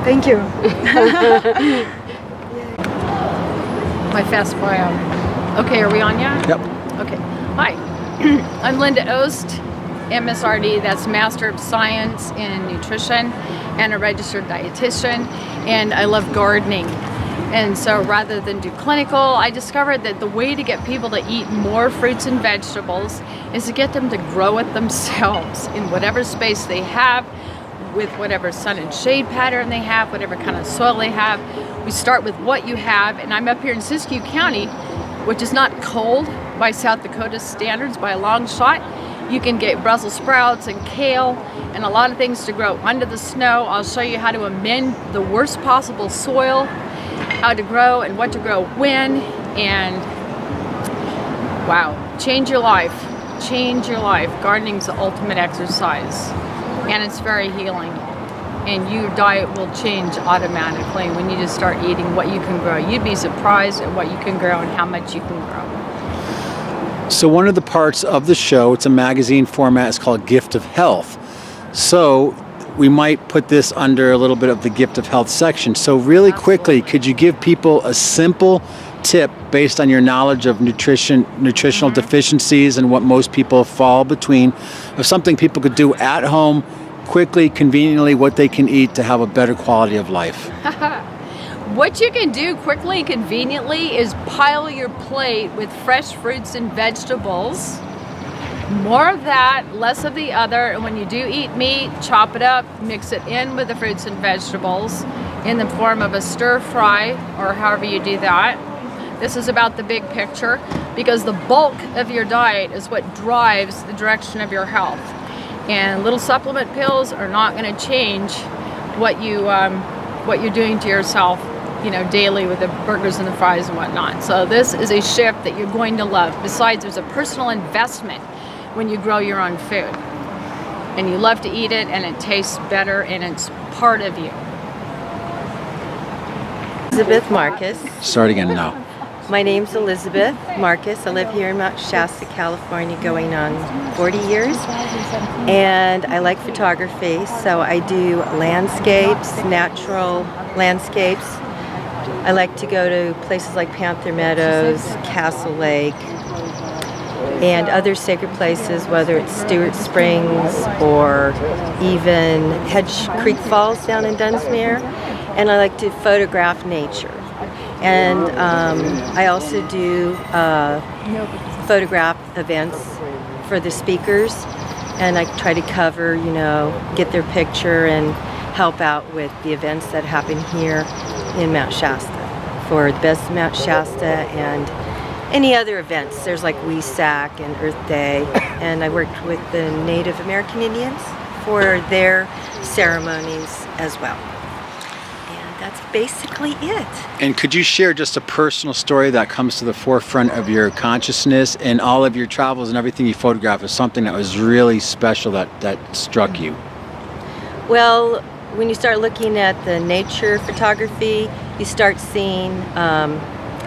Thank you. My fast bio. Okay, are we on yet? Yep. Okay. Hi, I'm Linda Ost, MSRD, that's Master of Science in Nutrition, and a registered dietitian, and I love gardening. And so rather than do clinical, I discovered that the way to get people to eat more fruits and vegetables is to get them to grow it themselves in whatever space they have, with whatever sun and shade pattern they have, whatever kind of soil they have. We start with what you have, and I'm up here in Siskiyou County, which is not cold by South Dakota standards by a long shot. You can get Brussels sprouts and kale and a lot of things to grow under the snow. I'll show you how to amend the worst possible soil, how to grow and what to grow when, and wow, change your life. Change your life. Gardening's the ultimate exercise, and it's very healing. And your diet will change automatically when you just start eating what you can grow. You'd be surprised at what you can grow and how much you can grow. So one of the parts of the show, it's a magazine format, it's called Gift of Health. So we might put this under a little bit of the Gift of Health section. So really quickly, could you give people a simple tip based on your knowledge of nutritional deficiencies and what most people fall between, of something people could do at home, quickly, conveniently, what they can eat to have a better quality of life? What you can do quickly, conveniently, is pile your plate with fresh fruits and vegetables. More of that, less of the other. And when you do eat meat, chop it up, mix it in with the fruits and vegetables in the form of a stir fry, or however you do that. This is about the big picture, because the bulk of your diet is what drives the direction of your health. And little supplement pills are not going to change what you're doing to yourself, you know, daily with the burgers and the fries and whatnot. So this is a shift that you're going to love. Besides, there's a personal investment when you grow your own food, and you love to eat it, and it tastes better, and it's part of you. Elizabeth Marcus. Start again now. My name's Elizabeth Marcus. I live here in Mount Shasta, California, going on 40 years. And I like photography, so I do landscapes, natural landscapes. I like to go to places like Panther Meadows, Castle Lake, and other sacred places, whether it's Stewart Springs or even Hedge Creek Falls down in Dunsmuir. And I like to photograph nature. And I also do photograph events for the speakers, and I try to cover, get their picture and help out with the events that happen here in Mount Shasta for the Best of Mount Shasta and any other events. There's like WESAC and Earth Day, and I worked with the Native American Indians for their ceremonies as well. And that's basically it. And could you share just a personal story that comes to the forefront of your consciousness and all of your travels and everything you photograph is something that was really special that struck you? Well, when you start looking at the nature photography, you start seeing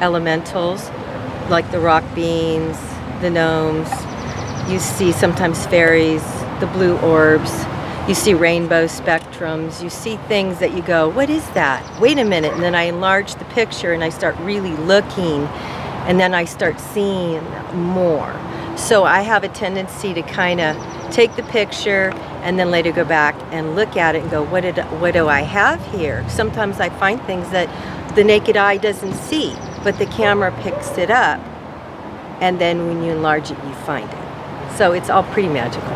elementals like the rock beans, the gnomes. You see sometimes fairies, the blue orbs. You see rainbow spectrums. You see things that you go, what is that? Wait a minute. And then I enlarge the picture and I start really looking, and then I start seeing more. So I have a tendency to kind of take the picture and then later go back and look at it and go, what do I have here? Sometimes I find things that the naked eye doesn't see, but the camera picks it up, and then when you enlarge it, you find it. So it's all pretty magical.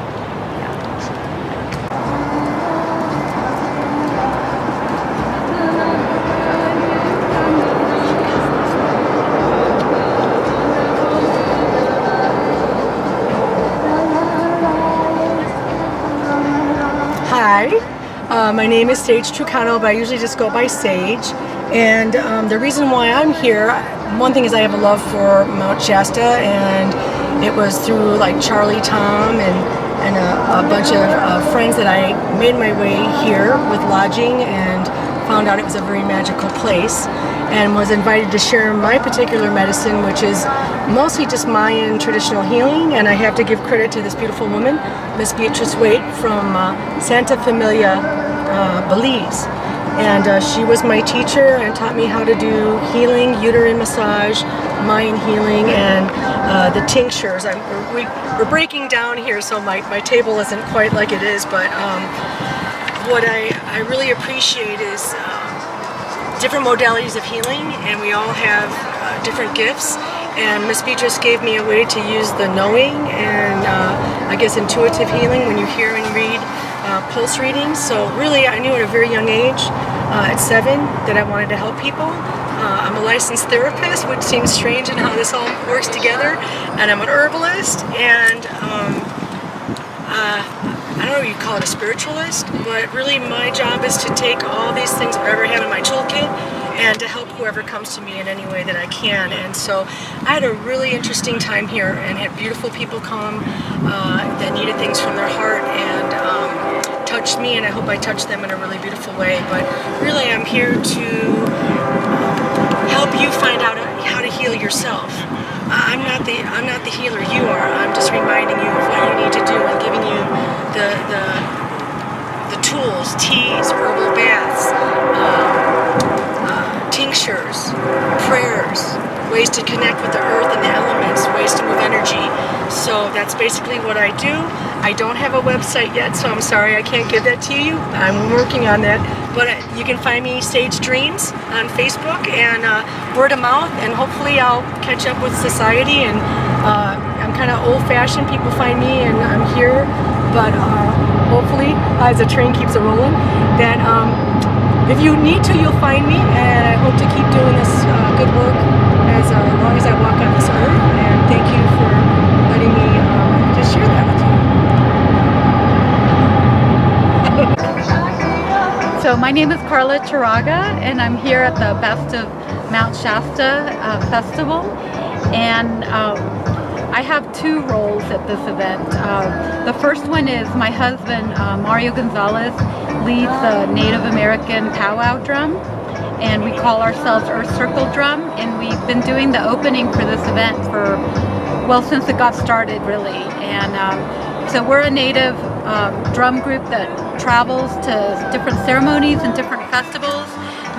Hi, my name is Sage Trucano, but I usually just go by Sage. And the reason why I'm here, one thing is I have a love for Mount Shasta, and it was through like Charlie Tom and a bunch of friends that I made my way here with lodging and found out it was a very magical place, and was invited to share my particular medicine, which is mostly just Mayan traditional healing. And I have to give credit to this beautiful woman, Miss Beatrice Waite from Santa Familia, Belize. And she was my teacher and taught me how to do healing, uterine massage, Mayan healing, and the tinctures. We're breaking down here, so my table isn't quite like it is, but what I really appreciate is different modalities of healing, and we all have different gifts. And Miss Beatrice gave me a way to use the knowing and I guess intuitive healing when you hear and read pulse readings. So really I knew at a very young age, at 7, that I wanted to help people. I'm a licensed therapist, which seems strange in how this all works together. And I'm an herbalist, and I don't know if you call it a spiritualist, but really my job is to take all these things I've ever had in my toolkit and to help whoever comes to me in any way that I can. And so I had a really interesting time here and had beautiful people come that needed things from their heart and touched me, and I hope I touched them in a really beautiful way. But really I'm here to help you find out how to heal yourself. I'm not the healer you are. I'm just reminding you of what you need to do and giving you the tools, teas, herbal baths, tinctures, prayers, ways to connect with the earth and the elements, ways to move energy. So that's basically what I do. I don't have a website yet, so I'm sorry I can't give that to you. I'm working on that. But you can find me Sage Dreams on Facebook, and word of mouth, and hopefully I'll catch up with society. And I'm kind of old-fashioned. People find me and I'm here, but hopefully, as the train keeps rolling, that if you need to, you'll find me, and I hope to keep doing this good work as long as I walk on this earth. And thank you for letting me just share that with you. So my name is Carla Chiraga, and I'm here at the Best of Mount Shasta Festival, and I have 2 roles at this event. The first one is my husband, Mario Gonzalez, leads the Native American powwow drum, and we call ourselves Earth Circle Drum, and we've been doing the opening for this event for, well, since it got started, really. And so we're a Native drum group that travels to different ceremonies and different festivals,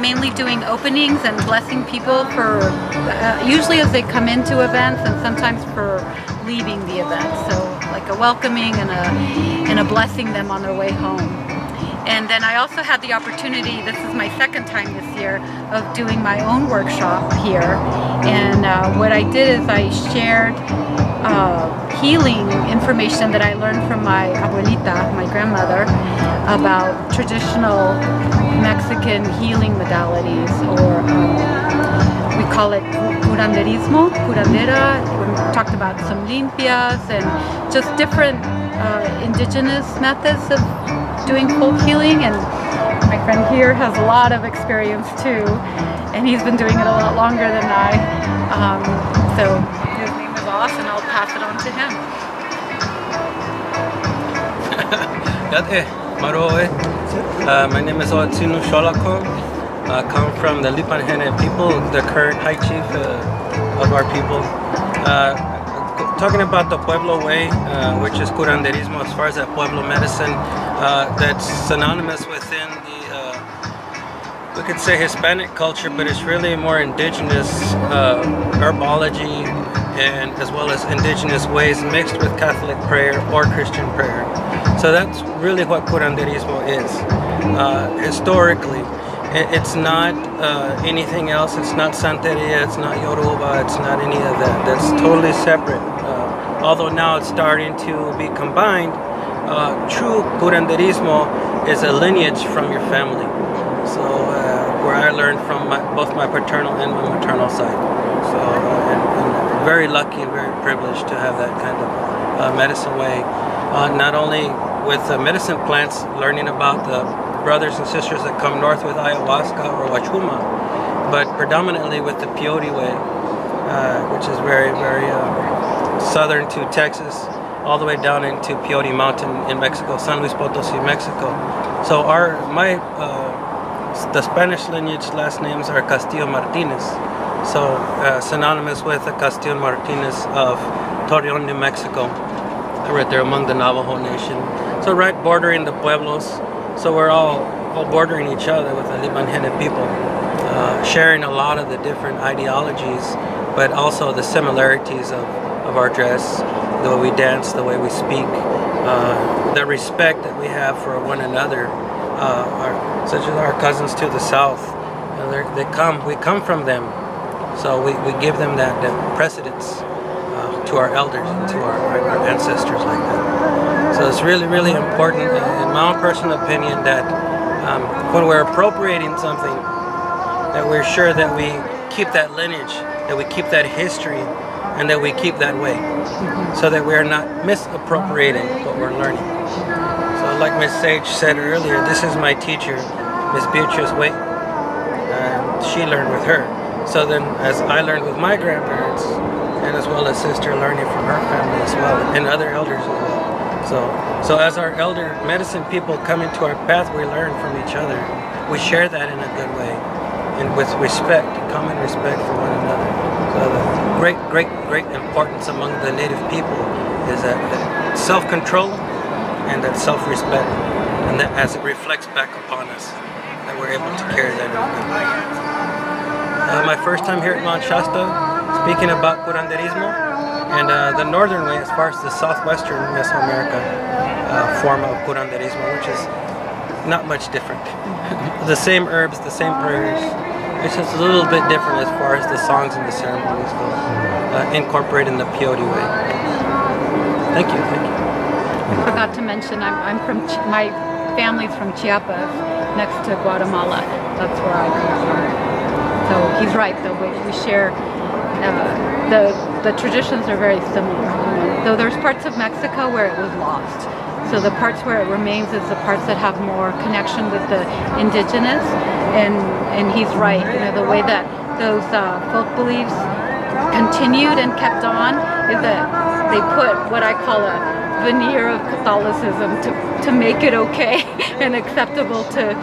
mainly doing openings and blessing people for, usually as they come into events and sometimes for leaving the event. So like a welcoming and a blessing them on their way home. And then I also had the opportunity, this is my second time this year, of doing my own workshop here. And what I did is I shared healing information that I learned from my abuelita, my grandmother, about traditional Mexican healing modalities, or we call it curanderismo, curandera. We talked about some limpias and just different indigenous methods of doing folk healing. And my friend here has a lot of experience too, and he's been doing it a lot longer than I. So his name is Oz, and I'll pass it on to him. My name is Otsinu Sholako. I come from the Lipanjene people, the current high chief of our people. Talking about the Pueblo way, which is curanderismo, as far as that Pueblo medicine, that's synonymous within the, we could say Hispanic culture, but it's really more indigenous herbology, and as well as indigenous ways mixed with Catholic prayer or Christian prayer. So that's really what curanderismo is. Historically, it's not anything else. It's not Santeria, it's not Yoruba, it's not any of that. That's totally separate. Although now it's starting to be combined, true curanderismo is a lineage from your family. So where I learned from both my paternal and my maternal side. So and very lucky and very privileged to have that kind of medicine way. Not only with medicine plants, learning about the brothers and sisters that come north with ayahuasca or wachuma, but predominantly with the peyote way, which is very, very southern to Texas, all the way down into Peyote Mountain in Mexico, San Luis Potosi, Mexico. So the Spanish lineage last names are Castillo Martinez, so synonymous with the Castillo Martinez of Torreon, New Mexico, right there among the Navajo Nation. So right bordering the pueblos, so we're all bordering each other with the Lipanjene people, sharing a lot of the different ideologies, but also the similarities of our dress, the way we dance, the way we speak, the respect that we have for one another, such as our cousins to the south. We come from them, so we give them that precedence to our elders, to our ancestors like that. So it's really, really important, in my own personal opinion, that when we're appropriating something, that we're sure that we keep that lineage, that we keep that history, and that we keep that way, so that we're not misappropriating what we're learning. So like Miss Sage said earlier, this is my teacher, Miss Beatrice Waite. She learned with her. So then as I learned with my grandparents, and as well as sister learning from her family as well, and other elders as well. So as our elder medicine people come into our path, we learn from each other. We share that in a good way, and with respect, common respect for one another. So the great importance among the native people is that self-control and that self-respect, and that as it reflects back upon us, that we're able to carry that in a good way. My first time here at Mount Shasta, speaking about curanderismo, and the northern way, as far as the southwestern Mesoamerica form of curanderismo, which is not much different. The same herbs, the same prayers. It's just a little bit different as far as the songs and the ceremonies go, incorporating the peyote way. Thank you. I forgot to mention, I'm from, my family's from Chiapas, next to Guatemala. That's where I come from. So he's right, though, we share, the traditions are very similar. Though there's parts of Mexico where it was lost. So the parts where it remains is the parts that have more connection with the indigenous. And he's right, the way that those folk beliefs continued and kept on is that they put what I call a veneer of Catholicism to make it okay and acceptable to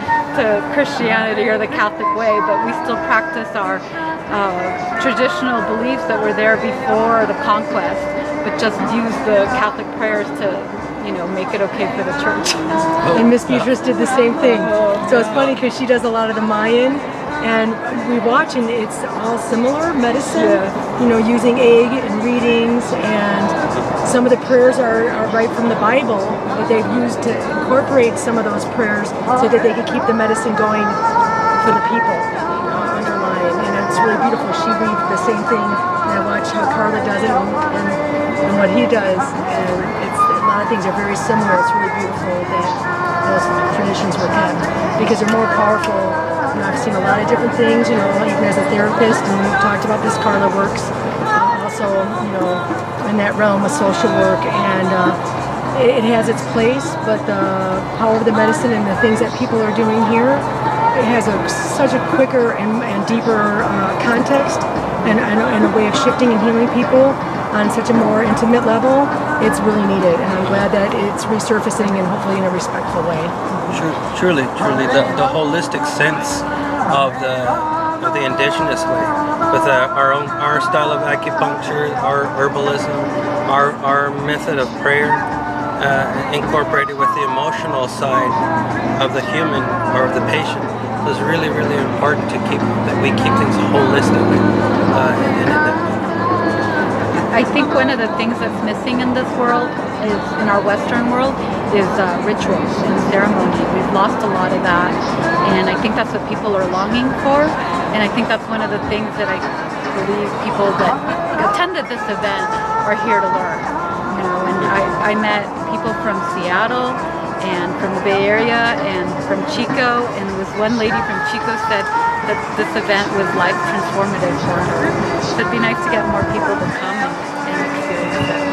Christianity or the Catholic way, but we still practice our traditional beliefs that were there before the conquest, but just use the Catholic prayers to make it okay for the church. And Miss Beatrice did the same thing. So it's funny because she does a lot of the Mayan And we watch, and it's all similar medicine, you know, using egg and readings, and some of the prayers are right from the Bible, but they've used to incorporate some of those prayers so that they can keep the medicine going for the people underlying. And it's really beautiful. She reads the same thing, and I watch how Carla does it and what he does, and it's a lot of things are very similar. It's really beautiful that those traditions were kept because they're more powerful. You know, I've seen a lot of different things, you know, even as a therapist, and we've talked about this. Carla works also, you know, in that realm of social work, and it has its place, but the power of the medicine and the things that people are doing here, it has such a quicker and deeper context and a way of shifting and healing people on such a more intimate level. It's really needed, and I'm glad that it's resurfacing and hopefully in a respectful way. Truly, the holistic sense of the indigenous way, with our style of acupuncture, our herbalism, our method of prayer, incorporated with the emotional side of the human or of the patient. So it's really, really important to we keep things holistic. I think one of the things that's missing in this world is, in our Western world, is rituals and ceremony. We've lost a lot of that, and I think that's what people are longing for. And I think that's one of the things that I believe people that attended this event are here to learn. You know, and I met people from Seattle and from the Bay Area and from Chico, and there was one lady from Chico said that this event was life transformative for her. So it'd be nice to get more people to come and experience it.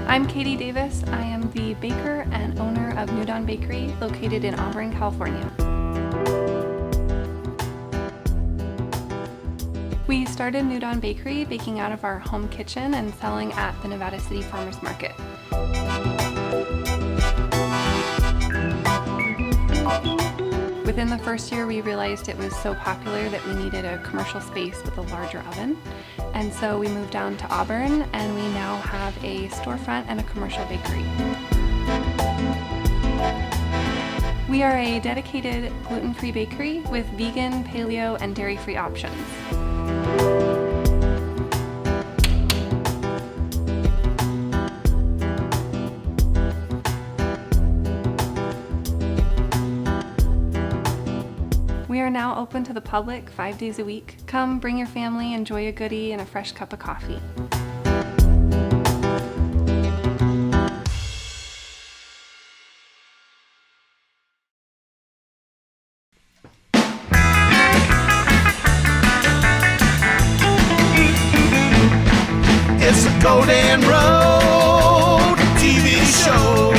I'm Katie Davis. I am the baker and owner of New Dawn Bakery, located in Auburn, California. We started New Dawn Bakery baking out of our home kitchen and selling at the Nevada City Farmers Market. Within the first year, we realized it was so popular that we needed a commercial space with a larger oven. And so we moved down to Auburn, and we now have a storefront and a commercial bakery. We are a dedicated gluten-free bakery with vegan, paleo, and dairy-free options. We are now open to the public 5 days a week. Come, bring your family, enjoy a goodie and a fresh cup of coffee. It's a Golden Road TV show.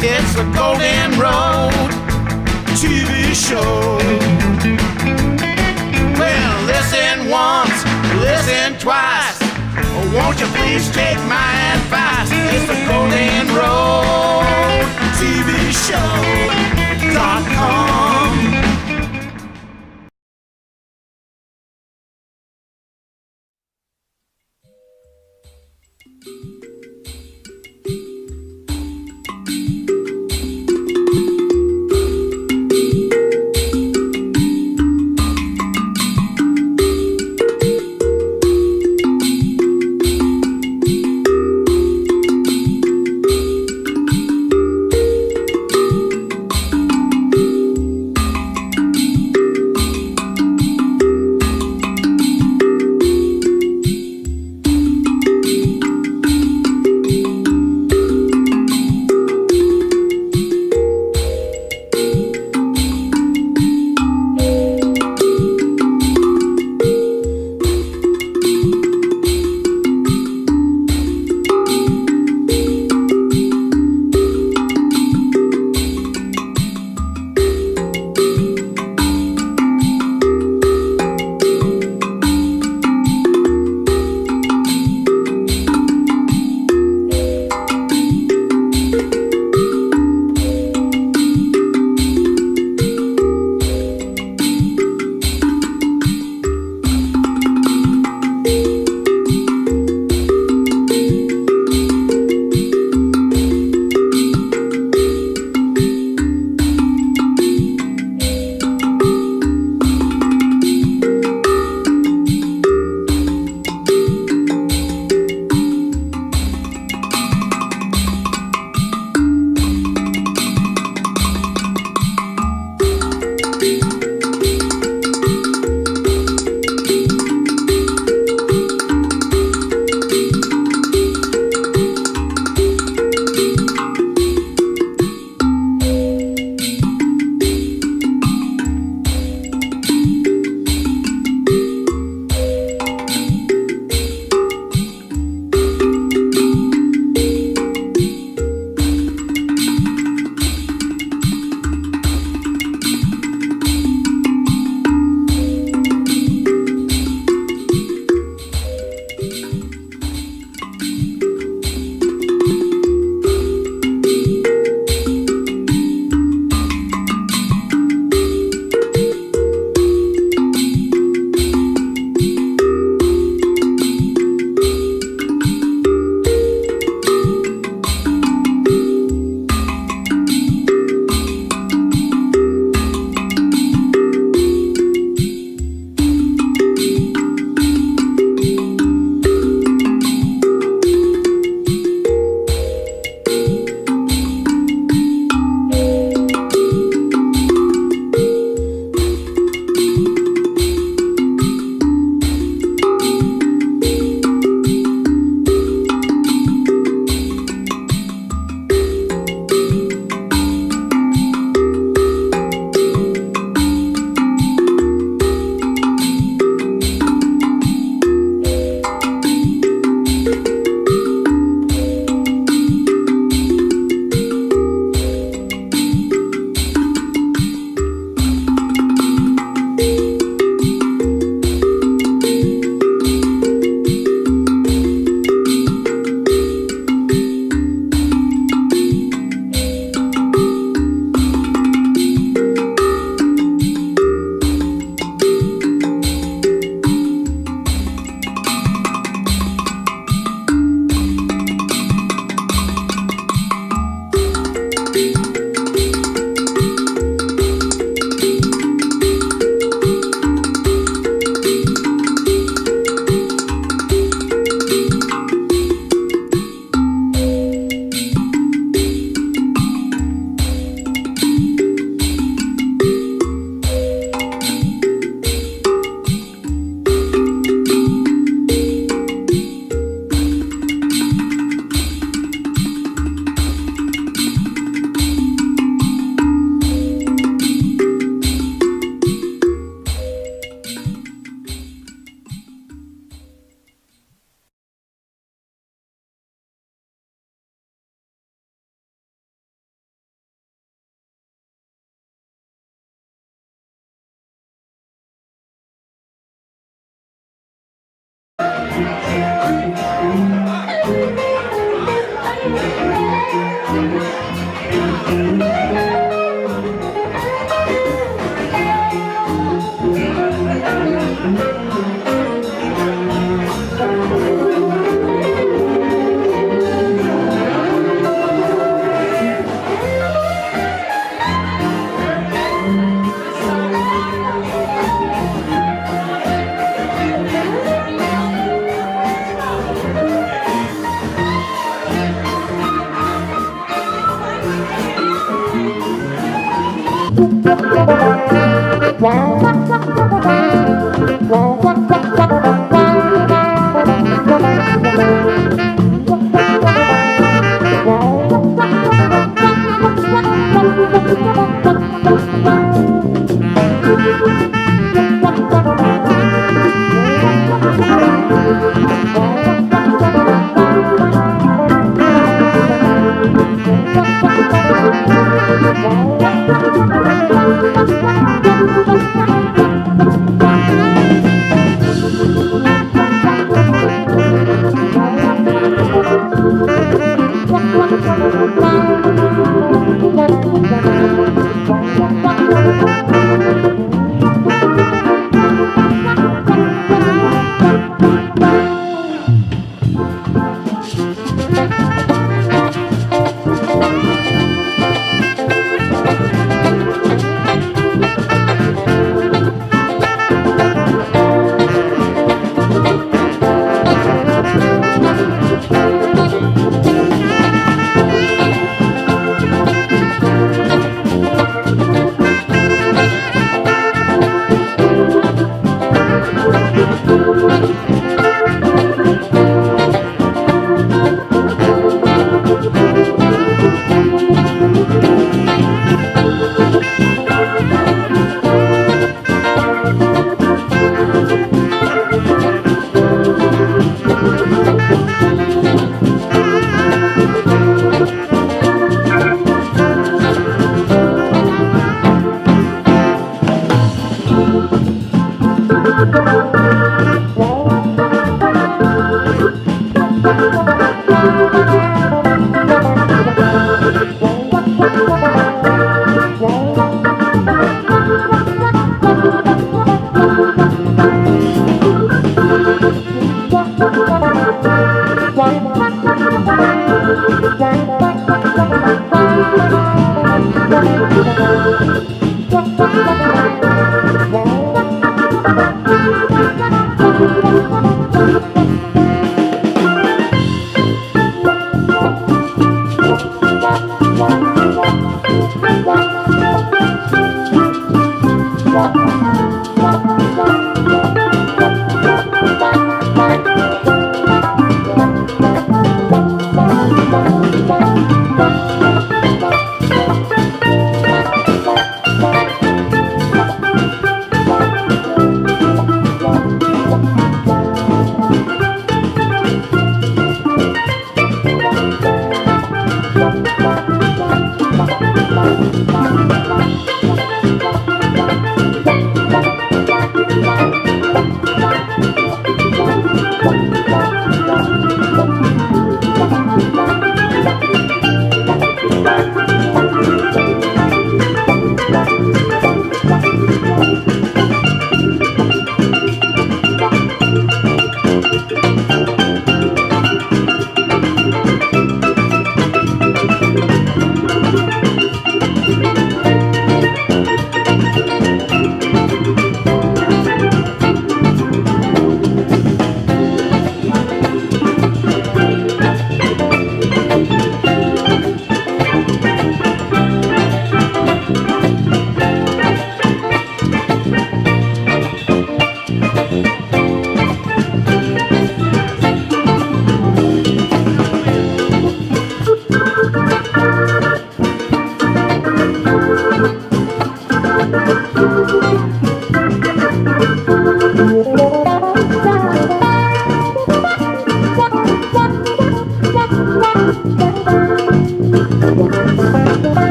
It's a Golden Road TV show. Well, listen once, listen twice. Oh, won't you please take my advice? It's the Golden Road TV Show.com.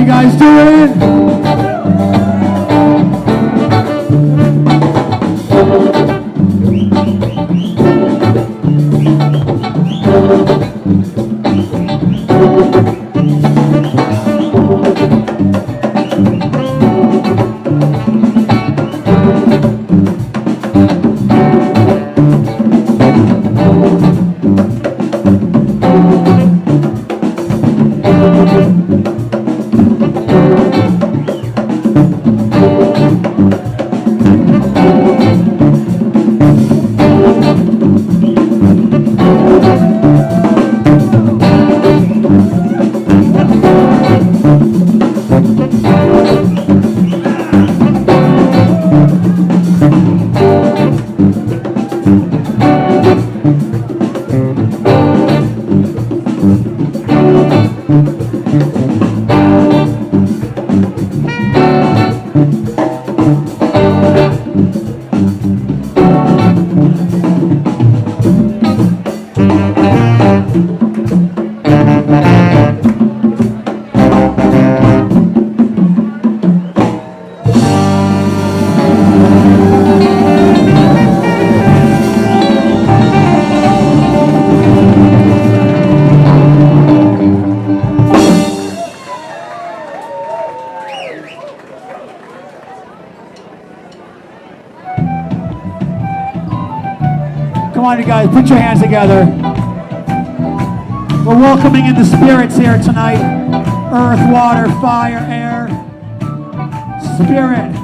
you guys doing? Come on, you guys, put your hands together. We're welcoming in the spirits here tonight. Earth, water, fire, air, spirit.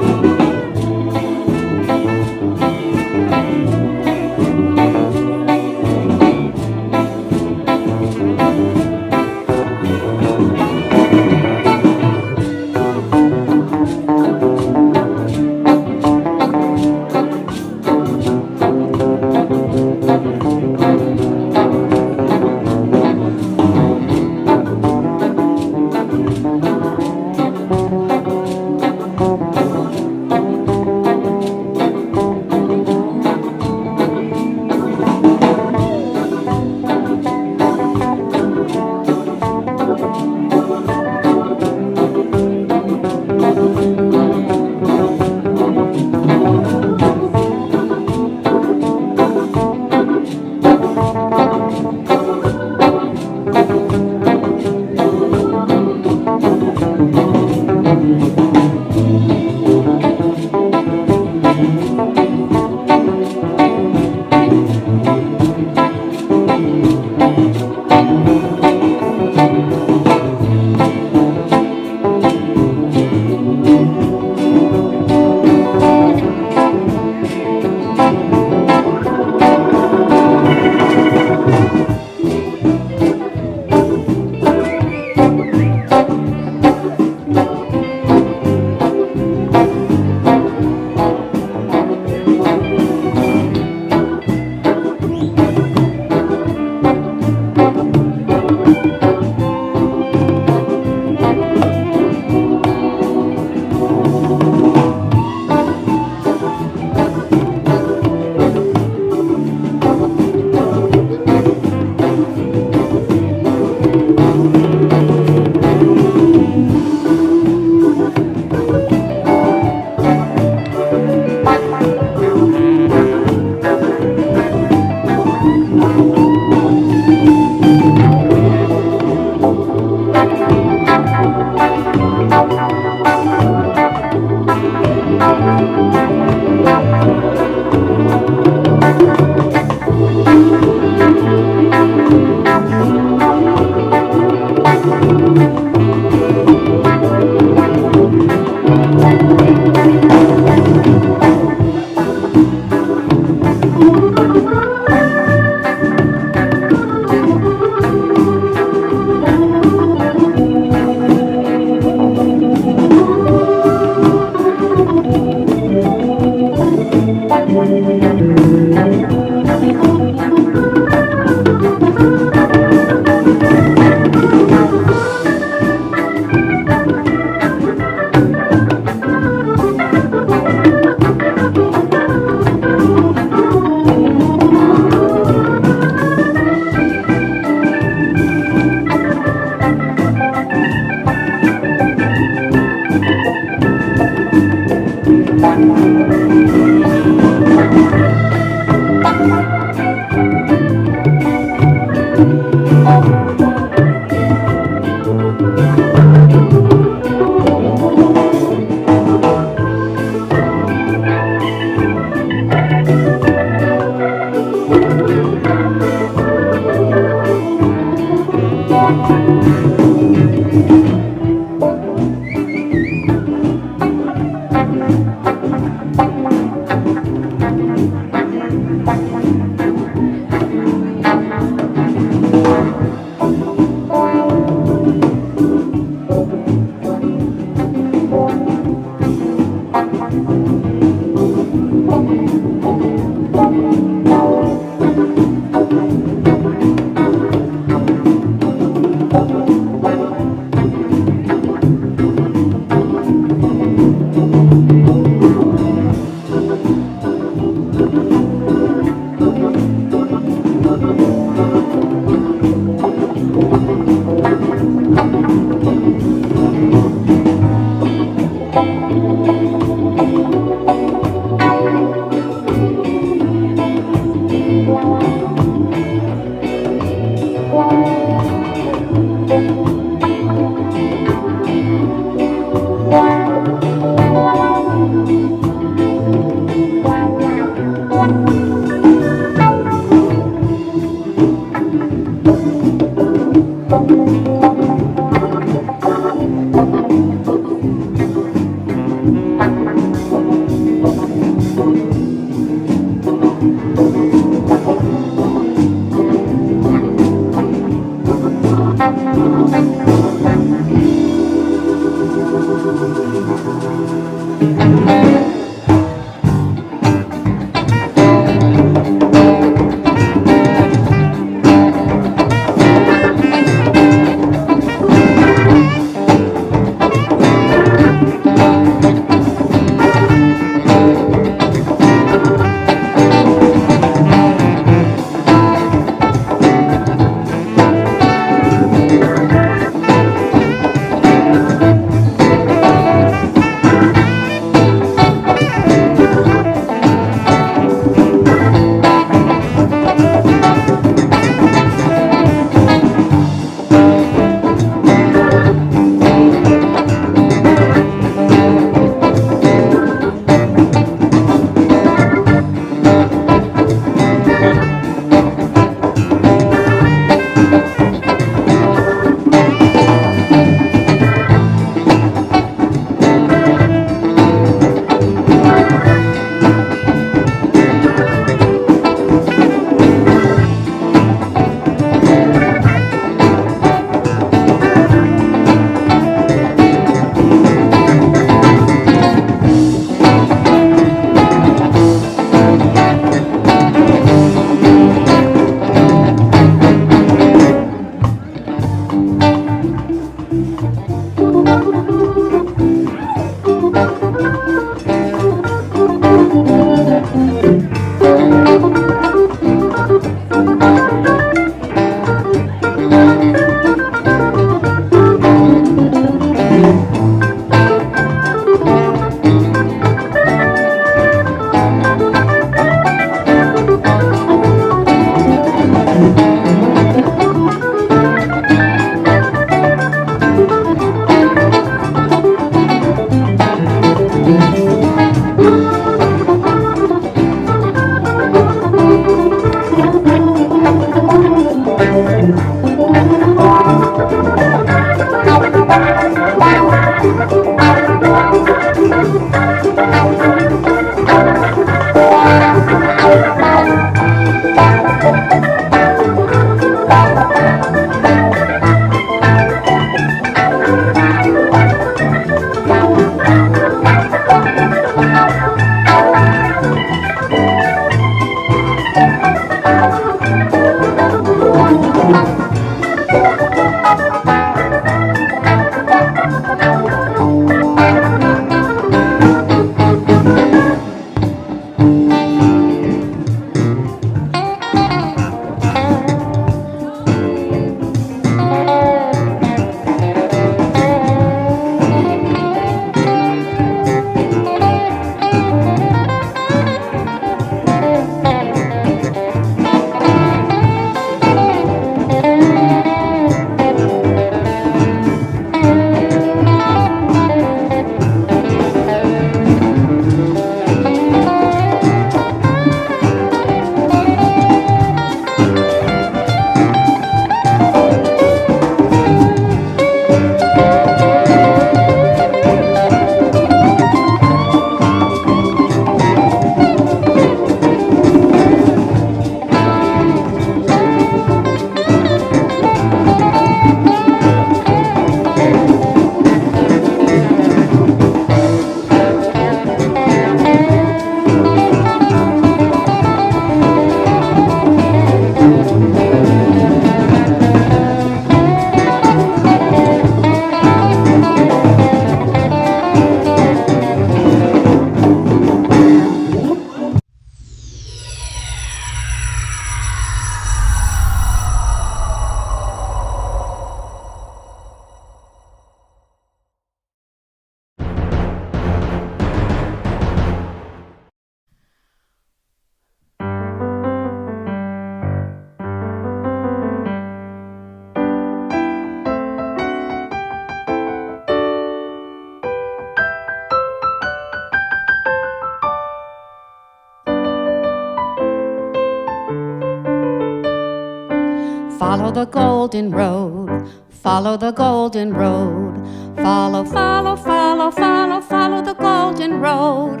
Follow the golden road, follow the golden road. Follow, follow, follow, follow, follow the golden road.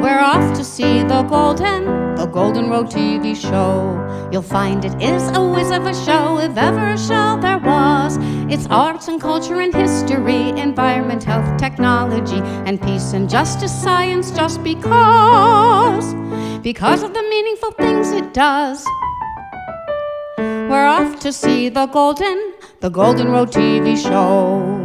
We're off to see the Golden Road TV show. You'll find it is a whiz of a show, if ever a show there was. It's arts and culture and history, environment, health, technology, and peace and justice science just because of the meaningful things it does. We're off to see the Golden Road TV show.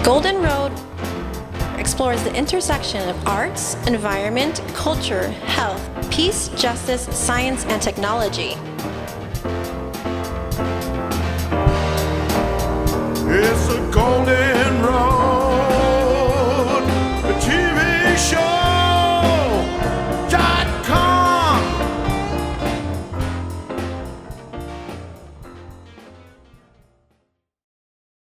Golden Road explores the intersection of arts, environment, culture, health, peace, justice, science, and technology.